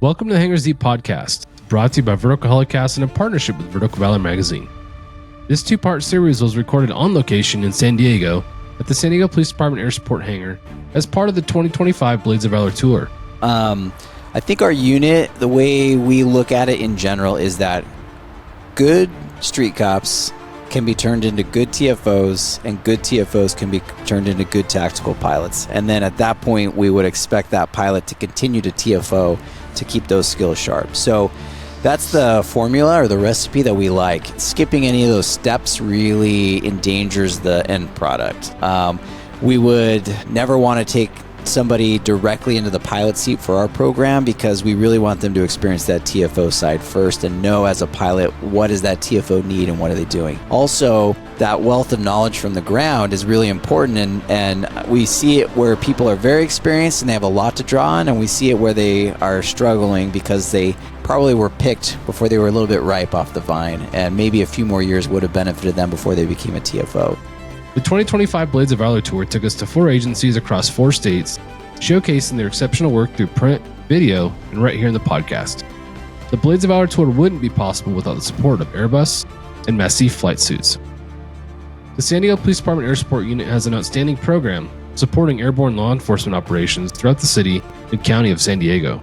Welcome to the Hangar Z podcast, brought to you by Vertical Helicast in a partnership with Vertical Valor magazine. This two-part series was recorded on location in San Diego at the San Diego Police Department Air Support Hangar as part of the 2025 Blades of Valor Tour. I think our unit, the way we look at it in general, is that good street cops can be turned into good TFOs, and good TFOs can be turned into good tactical pilots. And then at that point, we would expect that pilot to continue to TFO to keep those skills sharp. So that's the formula or the recipe that we like. Skipping any of those steps really endangers the end product. We would never want to take somebody directly into the pilot seat for our program because we really want them to experience that TFO side first and know as a pilot what does that TFO need and what are they doing. Also, that wealth of knowledge from the ground is really important, and we see it where people are very experienced and they have a lot to draw on, and we see it where they are struggling because they probably were picked before they were a little bit ripe off the vine, and maybe a few more years would have benefited them before they became a TFO. The 2025 Blades of Valor Tour took us to 4 agencies across 4 states, showcasing their exceptional work through print, video, and right here in the podcast. The Blades of Valor Tour wouldn't be possible without the support of Airbus and Massif flight suits. The San Diego Police Department Air Support Unit has an outstanding program supporting airborne law enforcement operations throughout the city and county of San Diego.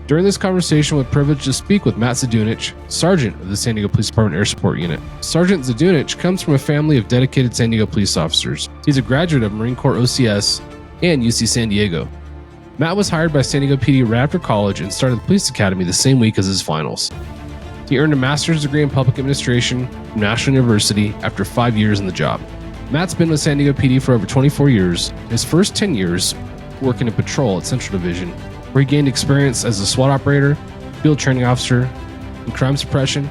During this conversation, we're privileged to speak with Matt Zdunich, Sergeant of the San Diego Police Department Air Support Unit. Sergeant Zdunich comes from a family of dedicated San Diego police officers. He's a graduate of Marine Corps OCS and UC San Diego. Matt was hired by San Diego PD right after college and started the police academy the same week as his finals. He earned a master's degree in public administration from National University after 5 years in the job. Matt's been with San Diego PD for over 24 years, his first 10 years working in patrol at Central Division, where he gained experience as a SWAT operator, field training officer, in crime suppression,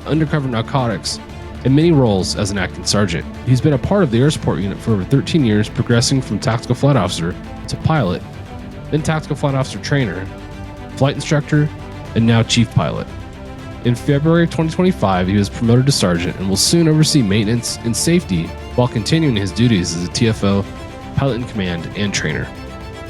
undercover narcotics, and many roles as an acting sergeant. He's been a part of the Air Support Unit for over 13 years, progressing from tactical flight officer to pilot, then tactical flight officer trainer, flight instructor, and now chief pilot. In February of 2025, he was promoted to sergeant and will soon oversee maintenance and safety while continuing his duties as a TFO, pilot in command, and trainer.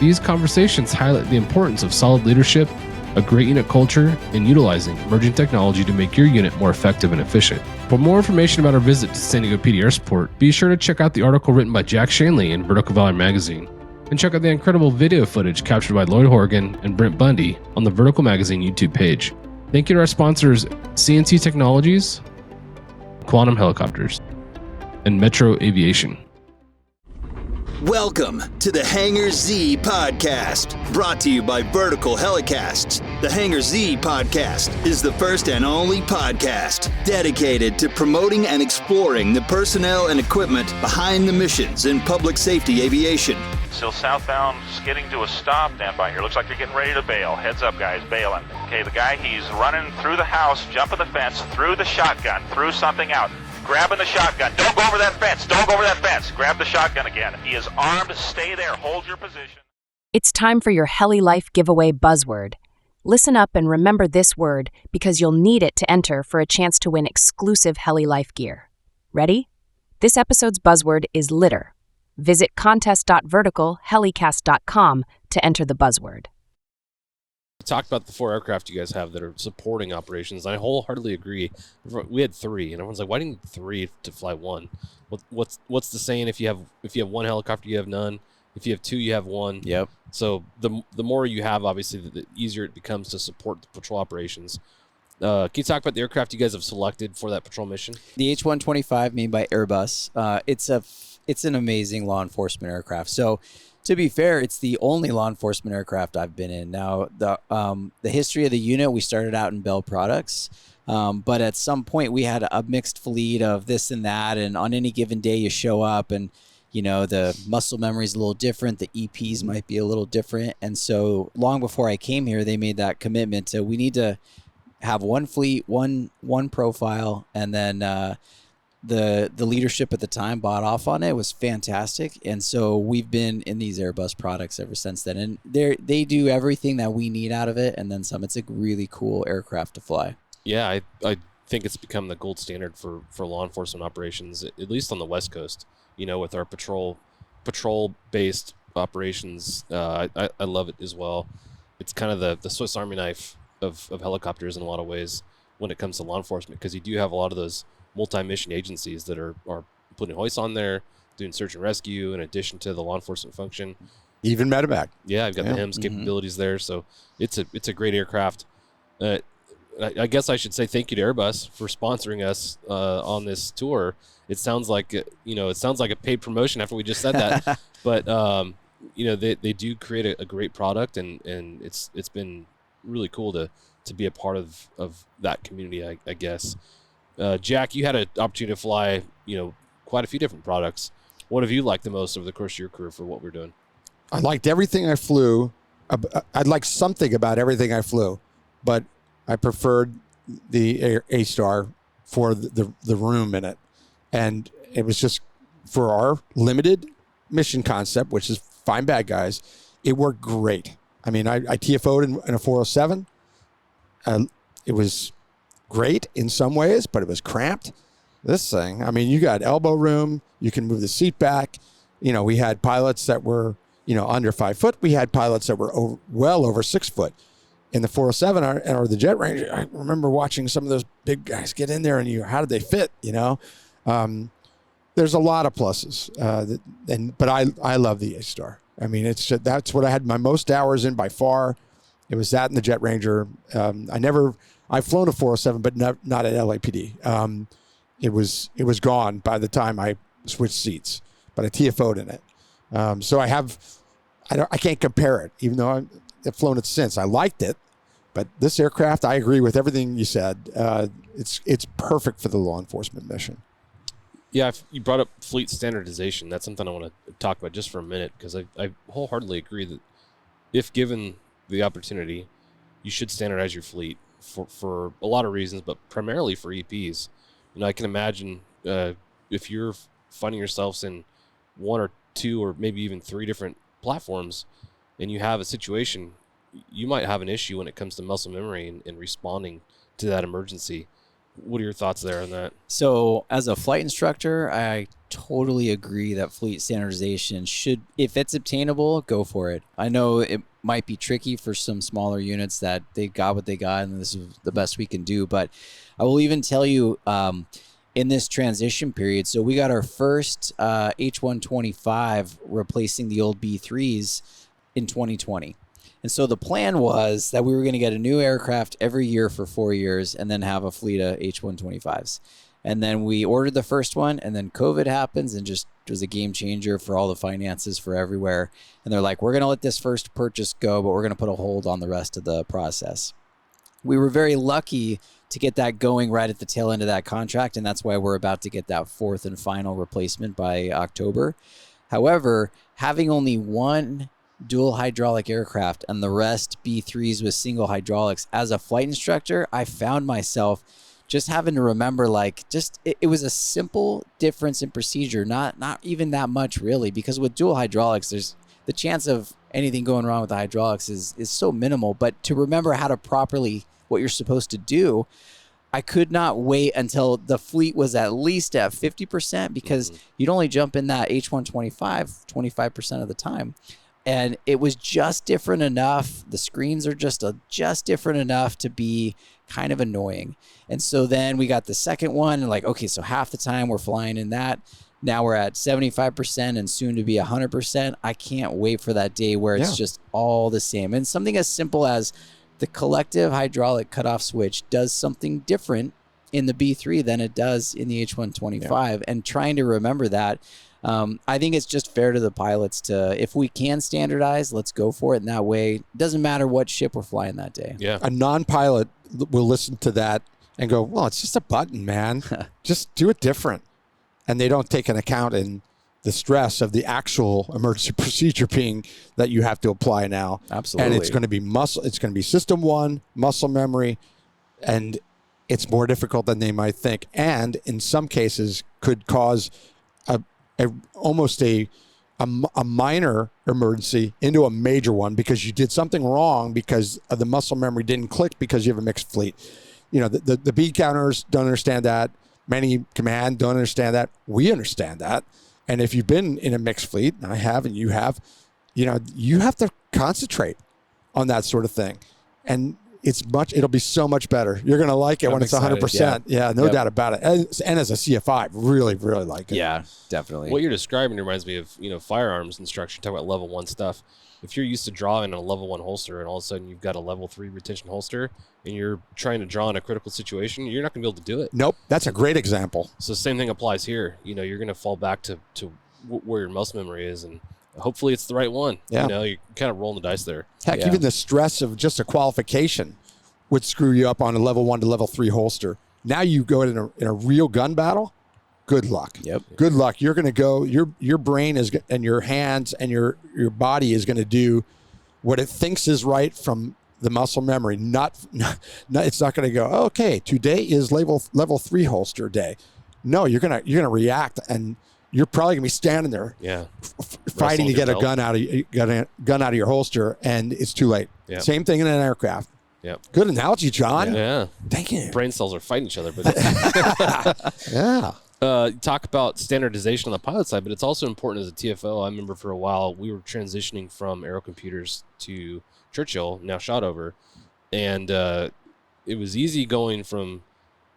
These conversations highlight the importance of solid leadership, a great unit culture, and utilizing emerging technology to make your unit more effective and efficient. For more information about our visit to San Diego PD Air Support, be sure to check out the article written by Jack Shanley in Vertical Valor magazine, and check out the incredible video footage captured by Lloyd Horgan and Brent Bundy on the Vertical Magazine YouTube page. Thank you to our sponsors, CNC Technologies, Quantum Helicopters, and Metro Aviation. Welcome to the Hangar Z podcast, brought to you by Vertical Helicasts. The Hangar Z podcast is the first and only podcast dedicated to promoting and exploring the personnel and equipment behind the missions in public safety aviation. Still southbound, skidding to a stop. Stand by here. Looks like you're getting ready to bail. Heads up, guys, bailing. Okay, the guy, he's running through the house, jumping the fence, through the shotgun, through something out. Grabbing the shotgun. Don't go over that fence. Don't go over that fence. Grab the shotgun again. He is armed. Stay there. Hold your position. It's time for your Heli Life giveaway buzzword. Listen up and remember this word because you'll need it to enter for a chance to win exclusive Heli Life gear. Ready? This episode's buzzword is litter. Visit contest.verticalhelicast.com to enter the buzzword. Talked about the 4 aircraft you guys have that are supporting operations. I wholeheartedly agree. We had 3, and everyone's like, "Why do you need 3 to fly 1?" What's the saying? If you have 1 helicopter, you have none. If you have 2, you have 1. Yep. So the more you have, obviously, the easier it becomes to support the patrol operations. Can you talk about the aircraft you guys have selected for that patrol mission? The H-125 made by Airbus. It's an amazing law enforcement aircraft. So, to be fair, it's the only law enforcement aircraft I've been in. Now, the history of the unit, we started out in Bell Products, but at some point we had a mixed fleet of this and that, and on any given day you show up and, you know, the muscle memory is a little different, the EPs might be a little different, and so long before I came here, they made that commitment to we need to have one fleet, one profile, and then the leadership at the time bought off on it. It was fantastic, and so we've been in these Airbus products ever since then, and they do everything that we need out of it and then some. It's a really cool aircraft to fly. Yeah, I think it's become the gold standard for law enforcement operations, at least on the West Coast. You know, with our patrol based operations, I love it as well. it's kind of the Swiss Army knife of helicopters in a lot of ways when it comes to law enforcement, because you do have a lot of those multi-mission agencies that are putting hoists on there, doing search and rescue in addition to the law enforcement function. Even medevac. Yeah, I've got the HIMS capabilities there, so it's a great aircraft. I guess I should say thank you to Airbus for sponsoring us on this tour. It sounds like a paid promotion after we just said that, but they do create a great product, and it's been really cool to be a part of that community, I guess. Jack, you had an opportunity to fly quite a few different products. What have you liked the most over the course of your career for what we're doing? I liked everything I flew. I'd like something about everything I flew, but I preferred the A-Star for the room in it. And it was just for our limited mission concept, which is find bad guys. It worked great. I mean, I TFO'd in a 407. It was great in some ways, but it was cramped. This thing, I mean, you got elbow room. You can move the seat back. We had pilots that were under 5 foot. We had pilots that were well over 6 foot. In the 407 or the Jet Ranger, I remember watching some of those big guys get in there, and how did they fit? There's a lot of pluses, but I love the A-Star. I mean, that's what I had my most hours in by far. It was that and the Jet Ranger. I've flown a 407, but not at LAPD. It was gone by the time I switched seats, but I TFO'd in it. So I can't compare it, even though I've flown it since. I liked it, but this aircraft, I agree with everything you said. It's perfect for the law enforcement mission. Yeah, you brought up fleet standardization. That's something I want to talk about just for a minute, because I wholeheartedly agree that if given the opportunity, you should standardize your fleet for a lot of reasons, but primarily for EPs. I can imagine if you're finding yourselves in 1 or 2 or maybe even 3 different platforms, and you have a situation, you might have an issue when it comes to muscle memory and responding to that emergency. What are your thoughts there on that? So as a flight instructor, I totally agree that fleet standardization should, if it's obtainable, go for it. I know it might be tricky for some smaller units that they got what they got and this is the best we can do, but I will even tell you in this transition period, so we got our first H125 replacing the old B3s in 2020. And so the plan was that we were going to get a new aircraft every year for 4 years and then have a fleet of H125s. And then we ordered the first one, and then COVID happens and just was a game changer for all the finances for everywhere. And they're like, we're going to let this first purchase go, but we're going to put a hold on the rest of the process. We were very lucky to get that going right at the tail end of that contract, and that's why we're about to get that fourth and final replacement by October. However, having only one dual hydraulic aircraft and the rest B3s with single hydraulics, as a flight instructor, I found myself just having to remember, it was a simple difference in procedure, not even that much really, because with dual hydraulics, there's the chance of anything going wrong with the hydraulics is so minimal. But to remember how to properly, what you're supposed to do, I could not wait until the fleet was at least at 50%, because you'd only jump in that H125 25% of the time. And it was just different enough. The screens are just different enough to be kind of annoying. And so then we got the second one, and okay, so half the time we're flying in that. Now we're at 75% and soon to be 100%. I can't wait for that day where it's just all the same. And something as simple as the collective hydraulic cutoff switch does something different in the B3 than it does in the H125. And trying to remember that, I think it's just fair to the pilots to, if we can standardize, let's go for it. And that way, it doesn't matter what ship we're flying that day. Yeah. A non-pilot will listen to that and go, well, it's just a button, man. Just do it different. And they don't take an account in the stress of the actual emergency procedure being that you have to apply now. Absolutely. And it's going to be it's going to be system one, muscle memory, and it's more difficult than they might think. And in some cases could cause almost a minor emergency into a major one because you did something wrong because of the muscle memory didn't click because you have a mixed fleet. The bead counters don't understand that. Many command don't understand that. We understand that. And if you've been in a mixed fleet, and I have, and you have, you have to concentrate on that sort of thing. And it'll be so much better. You're going to like it when it's 100%. Yeah, no doubt about it. And as a CFI, really, really like it. Yeah, definitely. What you're describing reminds me of, firearms instruction, talk about level 1 stuff. If you're used to drawing a level 1 holster and all of a sudden you've got a level 3 retention holster and you're trying to draw in a critical situation, you're not going to be able to do it. Nope. That's a great example. So same thing applies here. You're going to fall back to where your muscle memory is, and hopefully it's the right one. Yeah. You're kind of rolling the dice there. Heck, even the stress of just a qualification would screw you up on a level 1 to level 3 holster. Now you go in a real gun battle, good luck. Yep. Good luck. You're going to go, your brain is, and your hands and your body is going to do what it thinks is right from the muscle memory. It's not going to go, okay, today is level 3 holster day. No, you're going to react, and you're probably going to be standing there fighting to get a gun out of your holster, and it's too late. Yep. Same thing in an aircraft. Yep. Good analogy, John. Yeah. Thank you. Brain cells are fighting each other. But Yeah. talk about standardization on the pilot side, but it's also important as a TFO. I remember for a while we were transitioning from Aero Computers to Churchill, now Shotover, and it was easy going from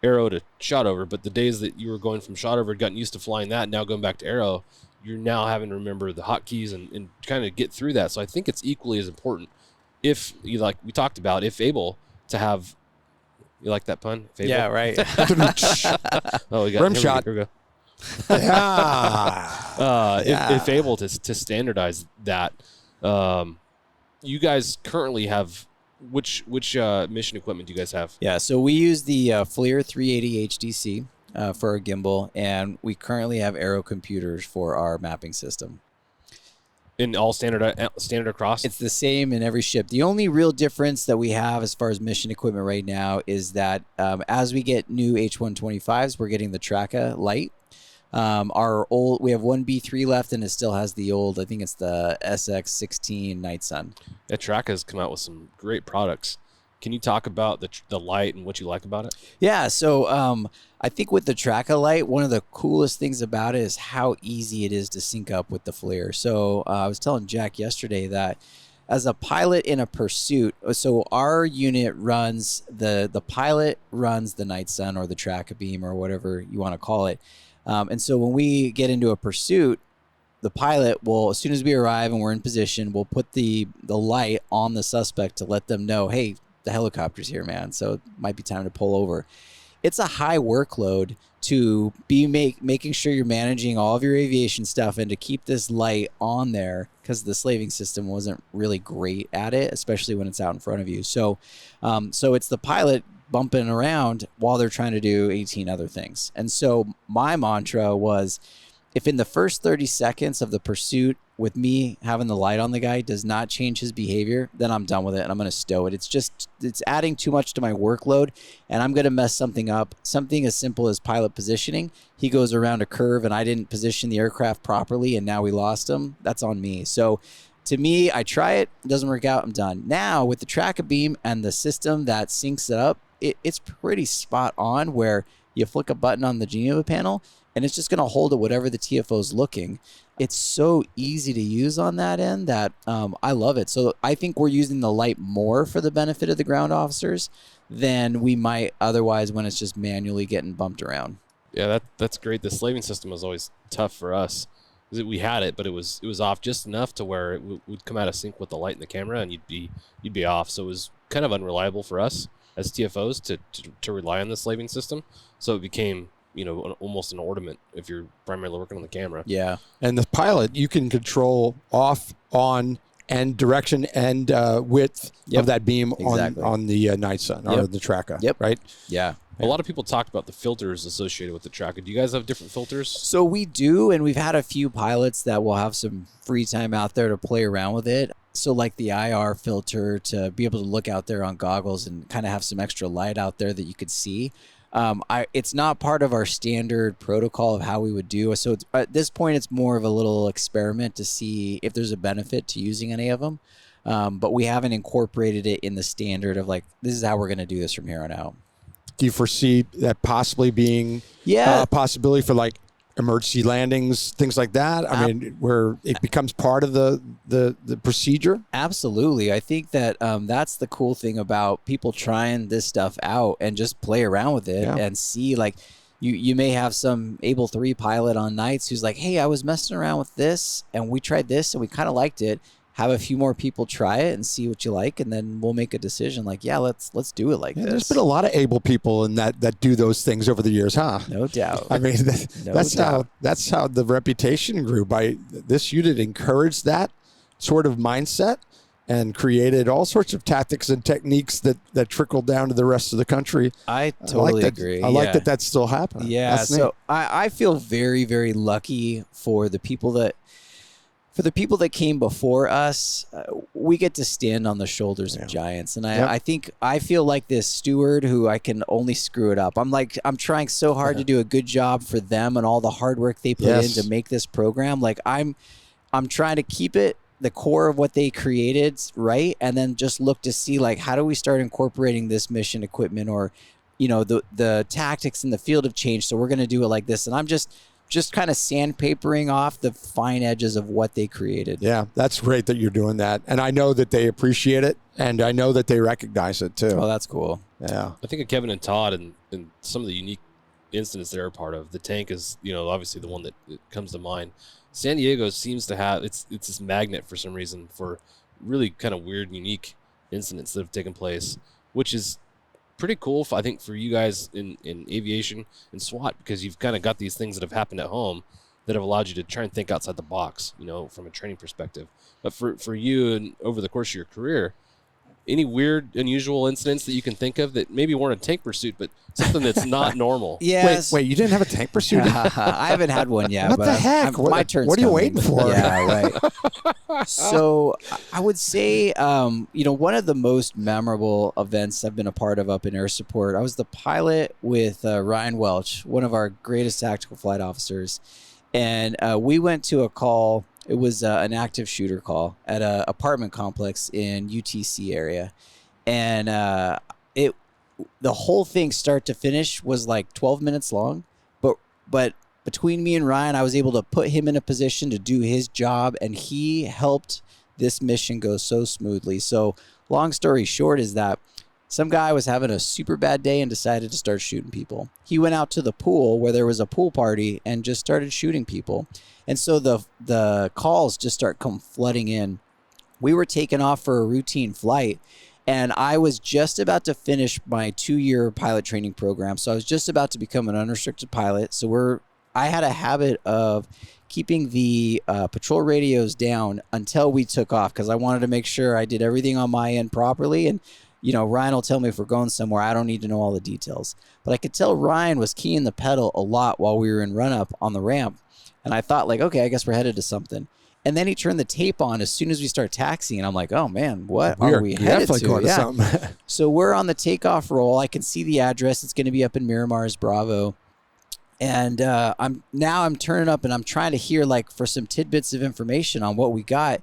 Aero to Shotover, but the days that you were going from Shotover, gotten used to flying that, now going back to Aero, you're now having to remember the hotkeys and kind of get through that. So I think it's equally as important, if you like we talked about, if able to have. You like that pun? If able? Yeah, right. Oh, we got rim shot. Here we go. If able to standardize that, you guys currently have which mission equipment do you guys have? Yeah, so we use the FLIR 380 HDC for our gimbal, and we currently have Aero Computers for our mapping system. In all standard across? It's the same in every ship. The only real difference that we have as far as mission equipment right now is that as we get new H125s, we're getting the Traca Light. We have one B3 left, and it still has the old, I think it's the SX16 Night Sun. Yeah, Traca has come out with some great products. Can you talk about the light and what you like about it? Yeah, so I think with the Traca Light, one of the coolest things about it is how easy it is to sync up with the FLIR. So I was telling Jack yesterday that as a pilot in a pursuit, so our unit runs, the pilot runs the Night Sun or the Traca Beam or whatever you want to call it. And so when we get into a pursuit, the pilot will, as soon as we arrive and we're in position, we'll put the light on the suspect to let them know, hey, the helicopter's here, man, so it might be time to pull over. It's a high workload to be making sure you're managing all of your aviation stuff and to keep this light on there, because the slaving system wasn't really great at it, especially when it's out in front of you. So it's the pilot bumping around while they're trying to do 18 other things. And so my mantra was, if in the first 30 seconds of the pursuit with me having the light on the guy does not change his behavior, then I'm done with it and I'm going to stow it. It's adding too much to my workload, and I'm going to mess something up. Something as simple as pilot positioning. He goes around a curve and I didn't position the aircraft properly and now we lost him. That's on me. So to me, I try it doesn't work out, I'm done. Now with the Traca Beam and the system that syncs it up, it's pretty spot on, where you flick a button on the Geneva panel and it's just going to hold it whatever the TFO is looking. It's so easy to use on that end that I love it. So I think we're using the light more for the benefit of the ground officers than we might otherwise when it's just manually getting bumped around. Yeah, that's great. The slaving system was always tough for us. We had it, but it was off just enough to where it would come out of sync with the light in the camera, and you'd be off. So it was kind of unreliable for us as TFOs to rely on the slaving system. So it became almost an ornament if you're primarily working on the camera. Yeah. And the pilot, you can control off, on, and direction and width of that beam on the Night Sun or the Traca. Yep. Right? Yeah. A lot of people talked about the filters associated with the Traca. Do you guys have different filters? So we do, and we've had a few pilots that will have some free time out there to play around with it. So like the IR filter, to be able to look out there on goggles and kind of have some extra light out there that you could see. It's not part of our standard protocol of how we would do it. So at this point, it's more of a little experiment to see if there's a benefit to using any of them. But we haven't incorporated it in the standard of like, this is how we're going to do this from here on out. Do you foresee that possibly being a possibility for like emergency landings, things like that? I mean, where it becomes part of the procedure? Absolutely. I think that that's the cool thing about people trying this stuff out and just play around with it and see, like, you may have some Able 3 pilot on nights who's like, hey, I was messing around with this and we tried this and we kind of liked it. Have a few more people try it and see what you like, and then we'll make a decision like, yeah, let's do it like this. There's been a lot of able people in that do those things over the years, huh? No doubt. I mean, that's how the reputation grew. By this unit encouraged that sort of mindset and created all sorts of tactics and techniques that trickled down to the rest of the country. I totally agree. I like that that's still happening. Yeah, so I feel very, very lucky for the people that came before us. We get to stand on the shoulders of giants. And I think I feel like this steward who I can only screw it up. I'm trying so hard to do a good job for them and all the hard work they put in to make this program. Like I'm trying to keep it the core of what they created right, and then just look to see, like, how do we start incorporating this mission equipment, or, you know, the tactics in the field have changed, so we're going to do it like this. And I'm just kind of sandpapering off the fine edges of what they created. Yeah, that's great that you're doing that. And I know that they appreciate it, and I know that they recognize it too. Oh, that's cool. Yeah. I think of Kevin and Todd and some of the unique incidents they're a part of. The tank is, you know, obviously the one that comes to mind. San Diego seems to have, it's this magnet for some reason for really kind of weird, unique incidents that have taken place, which is pretty cool, I think, for you guys in aviation and SWAT, because you've kind of got these things that have happened at home that have allowed you to try and think outside the box, you know, from a training perspective. But for you and over the course of your career, any weird, unusual incidents that you can think of that maybe weren't a tank pursuit, but something that's not normal? Yes. Wait, you didn't have a tank pursuit? I haven't had one yet. What the heck? My turn's What are you coming. waiting for? Yeah, right. So I would say, you know, one of the most memorable events I've been a part of up in air support, I was the pilot with Ryan Welch, one of our greatest tactical flight officers. And we went to a call. It was an active shooter call at an apartment complex in UTC area. And the whole thing start to finish was like 12 minutes long. But between me and Ryan, I was able to put him in a position to do his job, and he helped this mission go so smoothly. So long story short is that some guy was having a super bad day and decided to start shooting people. He went out to the pool where there was a pool party and just started shooting people. And so the calls just start come flooding in. We were taking off for a routine flight, and I was just about to finish my 2-year pilot training program. So I was just about to become an unrestricted pilot. So I had a habit of keeping the patrol radios down until we took off, because I wanted to make sure I did everything on my end properly. And you know, Ryan will tell me if we're going somewhere. I don't need to know all the details. But I could tell Ryan was keying the pedal a lot while we were in run-up on the ramp. And I thought, like, okay, I guess we're headed to something. And then he turned the tape on as soon as we start taxiing. I'm like, oh, man, what are we headed to? Going to something. So we're on the takeoff roll. I can see the address. It's going to be up in Miramar's Bravo. And I'm turning up, and I'm trying to hear, like, for some tidbits of information on what we got.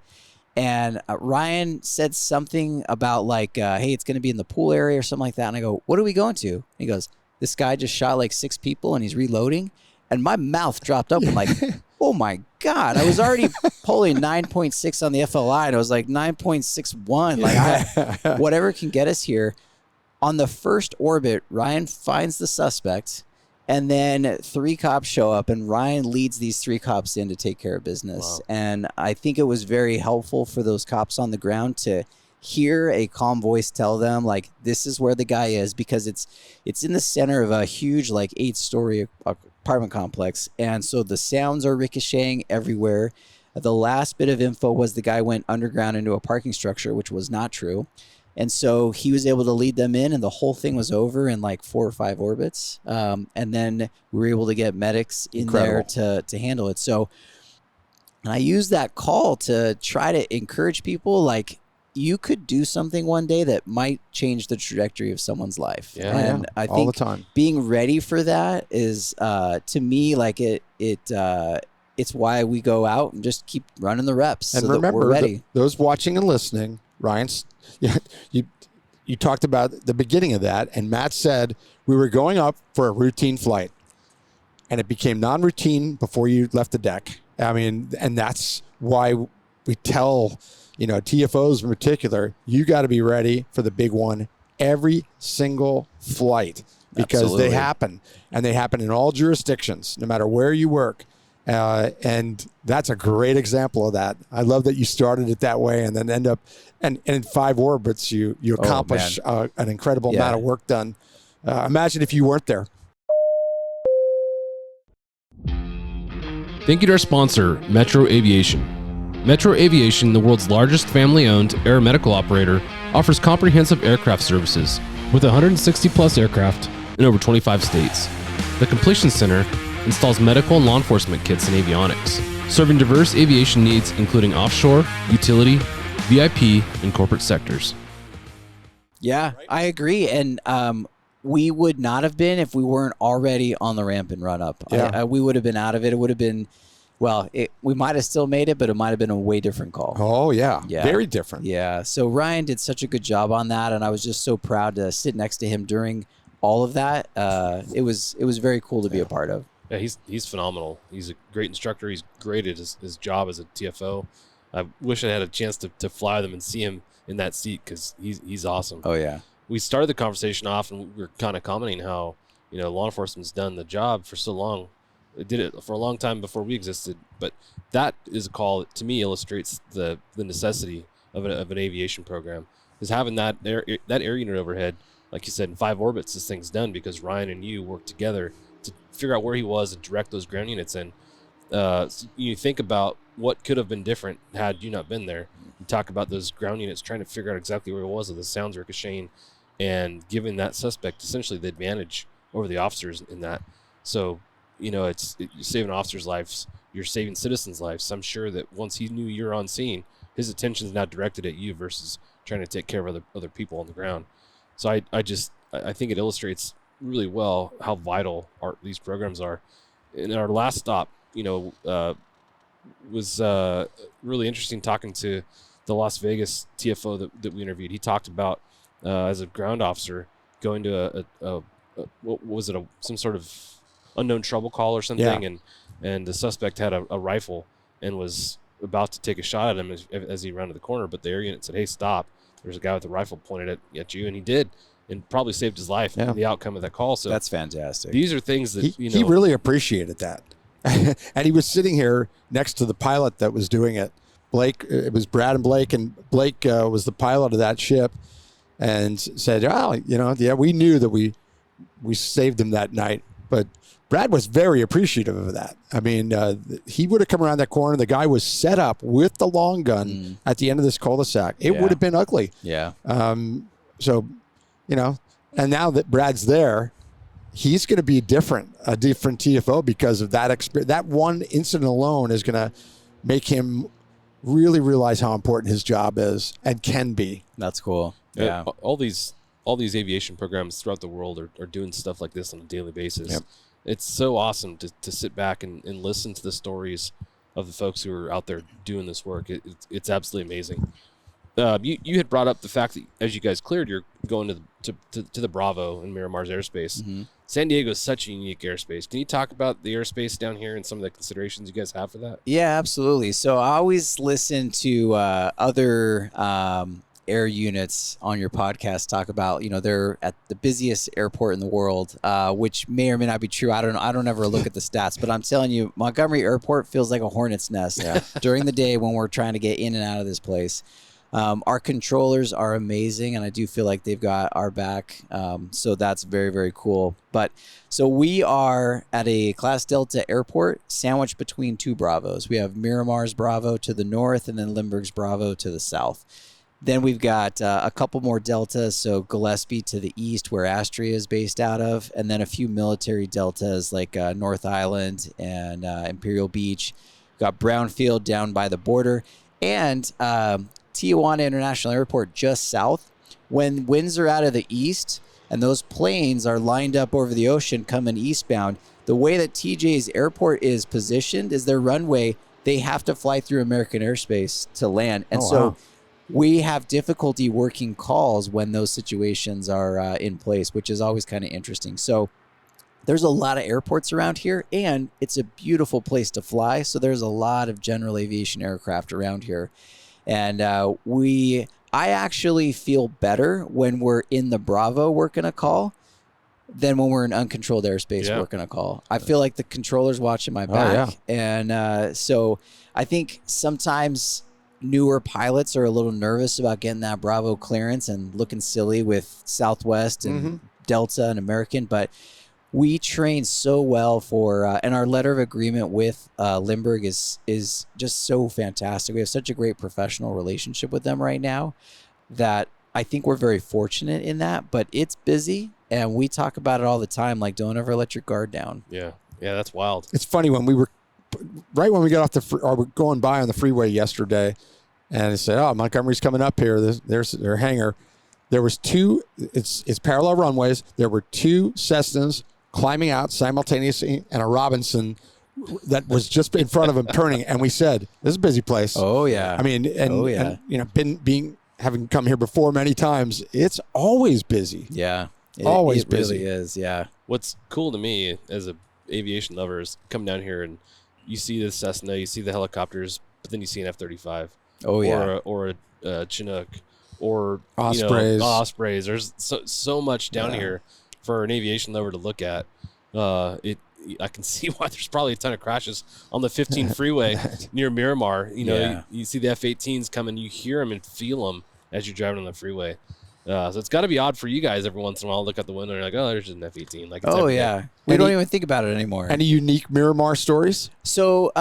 And Ryan said something about, like, hey, it's going to be in the pool area or something like that. And I go, what are we going to? And he goes, this guy just shot like 6 people and he's reloading. And my mouth dropped up. I'm like, oh my God. I was already pulling 9.6 on the FLI, and I was like 9.61. Like, whatever can get us here. On the first orbit, Ryan finds the suspect. And then 3 cops show up, and Ryan leads these 3 cops in to take care of business. Wow. And I think it was very helpful for those cops on the ground to hear a calm voice tell them, like, this is where the guy is, because it's in the center of a huge, like, 8-story apartment complex. And so the sounds are ricocheting everywhere. The last bit of info was the guy went underground into a parking structure, which was not true. And so he was able to lead them in, and the whole thing was over in like 4 or 5 orbits. And then we were able to get medics in there to handle it. So I used that call to try to encourage people, like, you could do something one day that might change the trajectory of someone's life. Yeah, and I think all the time. Being ready for that is, to me, like it's why we go out and just keep running the reps. And so remember, that we're ready. Those watching and listening, Ryan's, you talked about the beginning of that, and Matt said we were going up for a routine flight. and it became non-routine before you left the deck. I mean, and that's why we tell, TFOs in particular, you got to be ready for the big one every single flight, because Absolutely. they happen, and they happen in all jurisdictions, no matter where you work. And that's a great example of that. I love that you started it that way and then end up, and in 5 orbits, you accomplish an incredible amount of work done. Imagine if you weren't there. Thank you to our sponsor, Metro Aviation. Metro Aviation, the world's largest family-owned aeromedical operator, offers comprehensive aircraft services with 160-plus aircraft in over 25 states. The Completion Center installs medical and law enforcement kits and avionics, serving diverse aviation needs including offshore, utility, VIP, and corporate sectors. Yeah, I agree. And we would not have been if we weren't already on the ramp and run up. Yeah. We would have been out of it. It would have been, we might have still made it, but it might have been a way different call. Oh, yeah. Very different. Yeah. So Ryan did such a good job on that, and I was just so proud to sit next to him during all of that. It was very cool to be a part of. Yeah, he's phenomenal. He's a great instructor. He's great at his job as a TFO. I wish I had a chance to fly them and see him in that seat, because he's awesome. Oh, yeah. We started the conversation off, and we were kind of commenting how, law enforcement's done the job for so long. It did it for a long time before we existed. But that is a call that, to me, illustrates the necessity of an aviation program, is having that air unit overhead. Like you said, in 5 orbits, this thing's done because Ryan and you worked together to figure out where he was and direct those ground units in. So you think about what could have been different had you not been there. You talk about those ground units trying to figure out exactly where it was, with the sounds ricocheting, and giving that suspect essentially the advantage over the officers in that. So, you're saving officers' lives, you're saving citizens' lives. So I'm sure that once he knew you're on scene, his attention is now directed at you versus trying to take care of other people on the ground. So I think it illustrates really well how vital these programs are. In our last stop, was really interesting talking to the Las Vegas TFO that we interviewed. He talked about as a ground officer going to what was it, some sort of unknown trouble call or something, and the suspect had a rifle and was about to take a shot at him as he rounded the corner, but the air unit said, "Hey, stop! There's a guy with a rifle pointed at you," and he did, and probably saved his life in the outcome of that call. So that's fantastic. These are things that he really appreciated that. And he was sitting here next to the pilot that was doing it. Blake, it was Brad and Blake was the pilot of that ship, and said, we knew that we saved him that night. But Brad was very appreciative of that. I mean, he would have come around that corner. The guy was set up with the long gun at the end of this cul-de-sac. It would have been ugly. Yeah. So, and now that Brad's there, he's going to be a different TFO because of that experience. That one incident alone is going to make him really realize how important his job is and can be. That's cool. Yeah. All these aviation programs throughout the world are doing stuff like this on a daily basis. Yep. It's so awesome to sit back and listen to the stories of the folks who are out there doing this work. It's absolutely amazing. You had brought up the fact that as you guys cleared, you're going to the Bravo in Miramar's airspace. Mm-hmm. San Diego is such a unique airspace. Can you talk about the airspace down here and some of the considerations you guys have for that? Yeah, absolutely. So I always listen to other air units on your podcast talk about, they're at the busiest airport in the world, which may or may not be true. I don't ever look at the stats, but I'm telling you, Montgomery Airport feels like a hornet's nest during the day when we're trying to get in and out of this place. Our controllers are amazing, and I do feel like they've got our back. So that's very, very cool. But so we are at a Class Delta airport sandwiched between 2 Bravos. We have Miramar's Bravo to the north and then Lindbergh's Bravo to the south. Then we've got a couple more Deltas, so Gillespie to the east where Astria is based out of, and then a few military Deltas like North Island and Imperial Beach. We've got Brownfield down by the border, and Tijuana International Airport just south. When winds are out of the east and those planes are lined up over the ocean coming eastbound, the way that TJ's airport is positioned is their runway. They have to fly through American airspace to land. And wow. We have difficulty working calls when those situations are in place, which is always kind of interesting. So there's a lot of airports around here, and it's a beautiful place to fly. So there's a lot of general aviation aircraft around here. And I actually feel better when we're in the Bravo working a call than when we're in uncontrolled airspace working a call. I feel like the controller's watching my back. And so I think sometimes newer pilots are a little nervous about getting that Bravo clearance and looking silly with Southwest and Delta and American, but we train so well for, and our letter of agreement with Lindbergh is just so fantastic. We have such a great professional relationship with them right now that I think we're very fortunate in that, but it's busy and we talk about it all the time. Like, don't ever let your guard down. Yeah. Yeah. That's wild. It's funny when we were right when we got off or we're going by on the freeway yesterday and they said, oh, Montgomery's coming up here. There's their hangar. There was two, it's parallel runways. There were two Cessnas climbing out simultaneously and a Robinson that was just in front of him turning. And we said, this is a busy place. Oh yeah. I mean, and you know, having come here before many times, it's always busy. Yeah. Always it busy. Really is. Yeah. What's cool to me as a aviation lover is come down here and you see the Cessna, you see the helicopters, but then you see an F-35. Oh yeah. Or a Chinook or Ospreys. Ospreys. There's so much down here for an aviation lover to look at. I can see why there's probably a ton of crashes on the 15 freeway near Miramar. You know, you see the F-18s coming, you hear them and feel them as you're driving on the freeway. So it's got to be odd for you guys every once in a while. Look out the window and you're like, oh, there's just an F-18. Like, it's everywhere. We don't even think about it anymore. Any unique Miramar stories? So,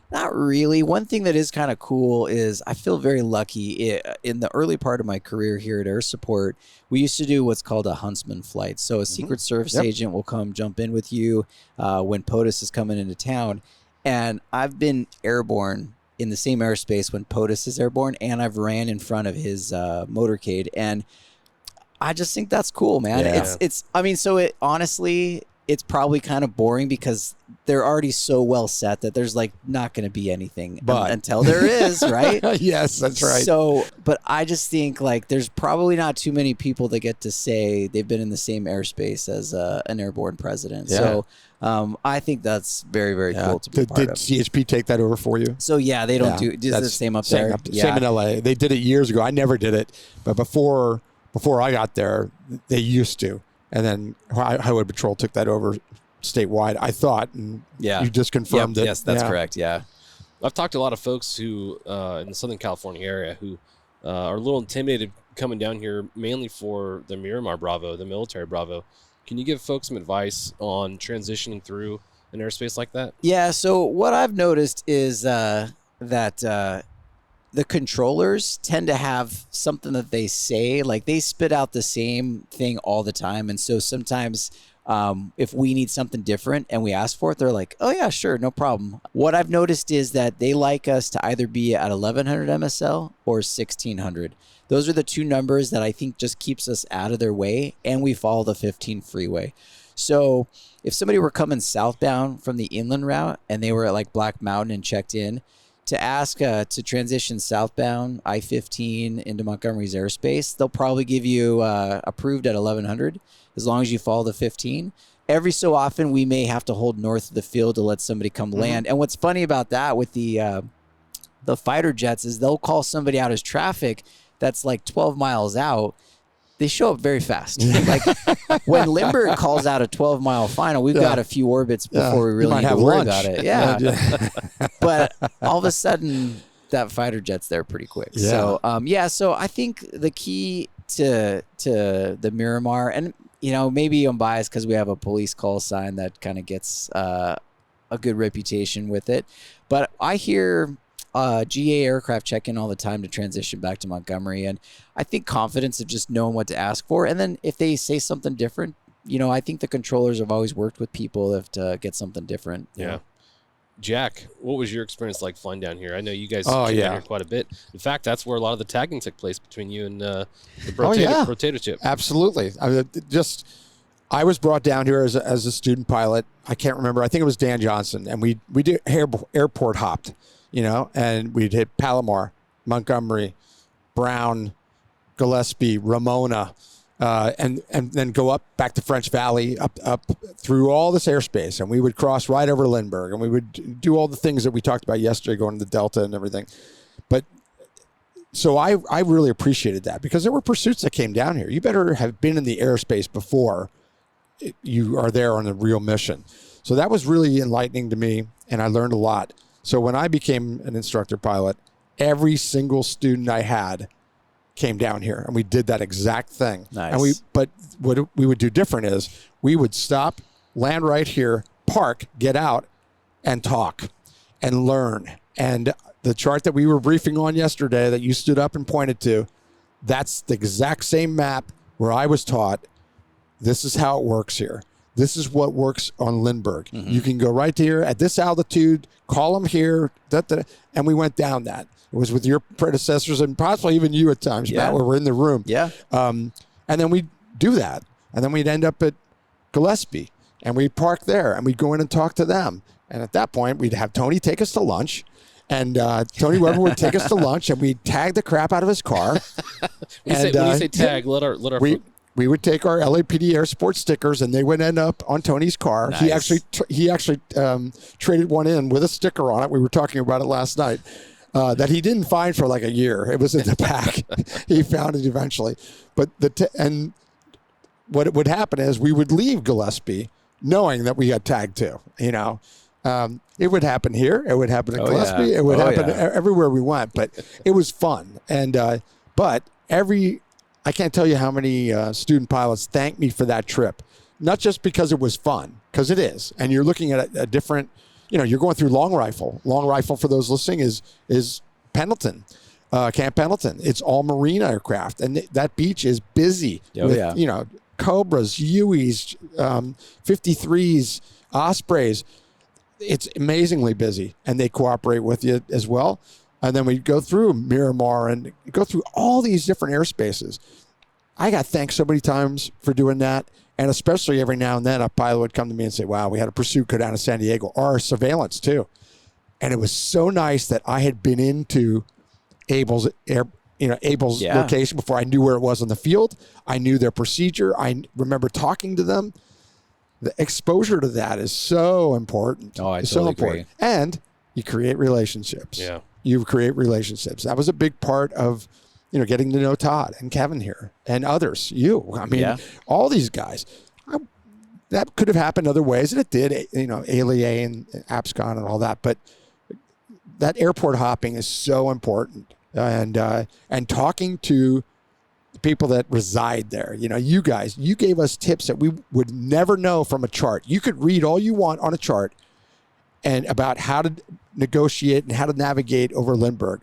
not really. One thing that is kind of cool is I feel very lucky. In the early part of my career here at Air Support, we used to do what's called a huntsman flight. So a Secret Service agent will come jump in with you when POTUS is coming into town. And I've been airborne in the same airspace when POTUS is airborne, and I've ran in front of his motorcade. And I just think that's cool, man. Yeah. Honestly, it's probably kind of boring because they're already so well set that there's like not going to be anything until there is, right? Yes, that's right. So, but I just think like there's probably not too many people that get to say they've been in the same airspace as an airborne president. Yeah. So I think that's very, very cool to be part of. Did CHP take that over for you? So yeah, they don't do the same up there. Same in LA. They did it years ago. I never did it, but before I got there, they used to. And then Highway Patrol took that over statewide, I thought. And you just confirmed it. Yes, that's correct. Yeah. I've talked to a lot of folks who in the Southern California area who are a little intimidated coming down here, mainly for the Miramar Bravo, the military Bravo. Can you give folks some advice on transitioning through an airspace like that? Yeah. So what I've noticed is that the controllers tend to have something that they say, like they spit out the same thing all the time. And so sometimes if we need something different and we ask for it, they're like, oh yeah, sure, no problem. What I've noticed is that they like us to either be at 1100 MSL or 1600. Those are the two numbers that I think just keeps us out of their way, and we follow the 15 freeway. So if somebody were coming southbound from the inland route and they were at like Black Mountain and checked in, to ask to transition southbound I-15 into Montgomery's airspace, they'll probably give you approved at 1100 as long as you follow the 15. Every so often, we may have to hold north of the field to let somebody come land. And what's funny about that with the fighter jets is they'll call somebody out as traffic that's like 12 miles out. They show up very fast. Like when Lindbergh calls out a 12-mile final, we've got a few orbits before we really need to worry about it. Yeah. But all of a sudden, that fighter jet's there pretty quick. Yeah. So, so I think the key to the Miramar, and, you know, maybe I'm biased because we have a police call sign that kind of gets a good reputation with it. But I hear GA aircraft check in all the time to transition back to Montgomery. And I think confidence of just knowing what to ask for. And then if they say something different, you know, I think the controllers have always worked with people to get something different. Yeah. Know? Jack, what was your experience like flying down here? I know you guys came down here quite a bit. In fact, that's where a lot of the tagging took place between you and the potato chip. Absolutely. I was brought down here as a student pilot. I can't remember. I think it was Dan Johnson. And we did airport hopped. You know, and we'd hit Palomar, Montgomery, Brown, Gillespie, Ramona, and then go up back to French Valley, up through all this airspace, and we would cross right over Lindbergh, and we would do all the things that we talked about yesterday, going to the Delta and everything. But so I really appreciated that, because there were pursuits that came down here. You better have been in the airspace before you are there on a real mission. So that was really enlightening to me, and I learned a lot. So when I became an instructor pilot, every single student I had came down here, and we did that exact thing. Nice. But what we would do different is we would stop, land right here, park, get out, and talk and learn. And the chart that we were briefing on yesterday that you stood up and pointed to, that's the exact same map where I was taught, this is how it works here. This is what works on Lindbergh. Mm-hmm. You can go right here at this altitude, call them here, and we went down that. It was with your predecessors and possibly even you at times, Matt, where we're in the room. Yeah. And then we'd do that. And then we'd end up at Gillespie, and we'd park there, and we'd go in and talk to them. And at that point, we'd have Tony take us to lunch. And Tony Weber would take us to lunch, and we'd tag the crap out of his car. When you say tag, let our we would take our LAPD Air Sports stickers, and they would end up on Tony's car. Nice. He actually traded one in with a sticker on it. We were talking about it last night. That he didn't find for like a year. It was in the back. He found it eventually. But and what would happen is we would leave Gillespie knowing that we got tagged too. You know, it would happen here. It would happen in Gillespie. Yeah. It would happen everywhere we went. But it was fun. And but I can't tell you how many student pilots thanked me for that trip. Not just because it was fun, because it is. And you're looking at a different. You know, you're going through Long Rifle. Long Rifle, for those listening, is Pendleton, Camp Pendleton. It's all Marine aircraft, and that beach is busy with, you know, Cobras, Hueys, 53s, Ospreys. It's amazingly busy, and they cooperate with you as well. And then we go through Miramar and go through all these different airspaces. I got thanked so many times for doing that. And especially every now and then, a pilot would come to me and say, wow, we had a pursuit go down to San Diego, or surveillance too. And it was so nice that I had been into Abel's location before I knew where it was on the field. I knew their procedure. I remember talking to them. The exposure to that is so important. Oh, I it's totally so important. agree. And you create relationships. Yeah. You create relationships. That was a big part of, you know, getting to know Todd and Kevin here and others. All these guys. That could have happened other ways, and it did. You know, ALIA and APSCON and all that. But that airport hopping is so important, and talking to the people that reside there. You know, you guys, you gave us tips that we would never know from a chart. You could read all you want on a chart, and about how to negotiate and how to navigate over Lindbergh.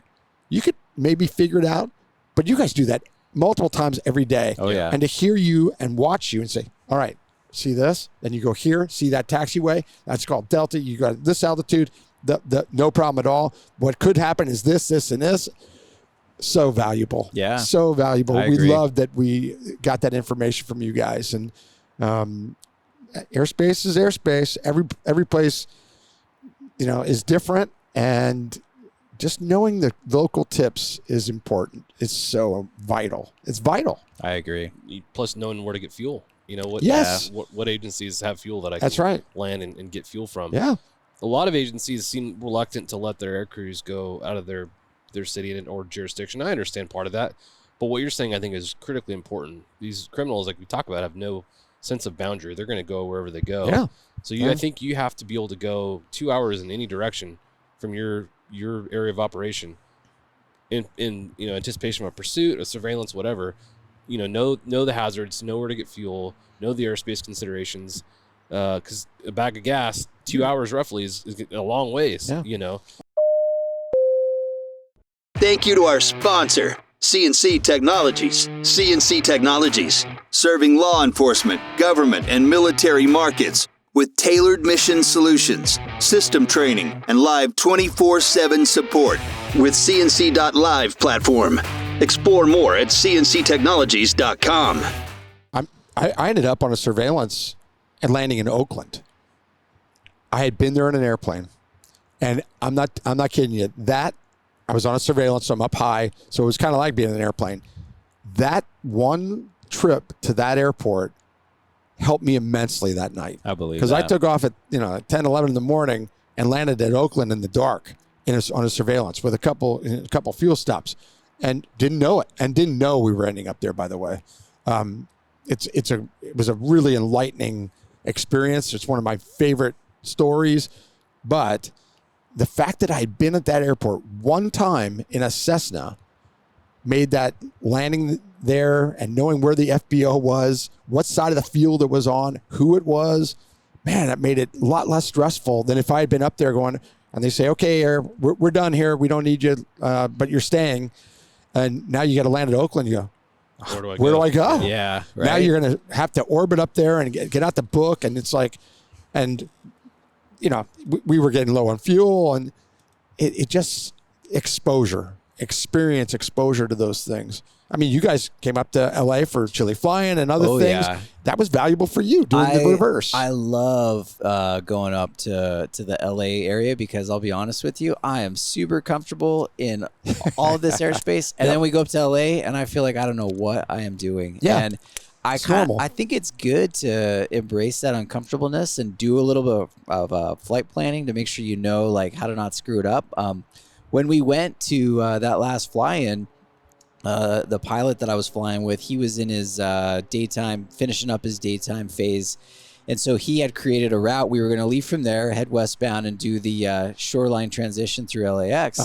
You could maybe figure it out. But you guys do that multiple times every day. Oh, yeah. And to hear you and watch you and say, all right, see this? Then you go here, see that taxiway? That's called Delta. You got this altitude, no problem at all. What could happen is this, and this. So valuable. Yeah. So valuable. I We agree. love that we got that information from you guys. And airspace is airspace. Every place, you know, is different. And just knowing the local tips is important. It's so vital. It's vital. I agree. Plus knowing where to get fuel. You know, what agencies have fuel that I That's can right. land and get fuel from. Yeah. A lot of agencies seem reluctant to let their air crews go out of their city or jurisdiction. I understand part of that. But what you're saying, I think, is critically important. These criminals, like we talk about, have no sense of boundary. They're going to go wherever they go. Yeah. So I think you have to be able to go 2 hours in any direction from your area of operation in anticipation of a pursuit, a surveillance, whatever. You know the hazards, know where to get fuel, know the airspace considerations, because a bag of gas 2 hours roughly is a long ways. Yeah. You know. Thank you to our sponsor, CNC Technologies. CNC Technologies, serving law enforcement, government, and military markets with tailored mission solutions, system training, and live 24/7 support with CNC.live platform. Explore more at cnctechnologies.com. I ended up on a surveillance and landing in Oakland. I had been there in an airplane, and I'm not kidding you. That I was on a surveillance, so I'm up high, so it was kind of like being in an airplane. That one trip to that airport helped me immensely that night. I believe because I took off at 10, 11 in the morning and landed at Oakland in the dark on a surveillance with a couple fuel stops, and didn't know it, and didn't know we were ending up there. By the way, it was a really enlightening experience. It's one of my favorite stories, but the fact that I'd been at that airport one time in a Cessna made that landing there and knowing where the FBO was, what side of the field it was on, who it was, man, that made it a lot less stressful than if I had been up there going, and they say, okay, we're done here. We don't need you, but you're staying. And now you got to land at Oakland. You go, where do I go? Yeah. Right. Now you're going to have to orbit up there and get out the book. And it's like, and we were getting low on fuel, and it just exposure to those things. I mean, you guys came up to LA for chili flying and other things. Yeah. That was valuable for you doing the reverse. I love going up to the LA area because I'll be honest with you, I am super comfortable in all of this airspace. And then we go up to LA and I feel like I don't know what I am doing. Yeah. And I think it's good to embrace that uncomfortableness and do a little bit of flight planning to make sure you know like how to not screw it up. When we went to that last fly-in, the pilot that I was flying with, he was in his finishing up his daytime phase. And so he had created a route. We were going to leave from there, head westbound, and do the shoreline transition through LAX.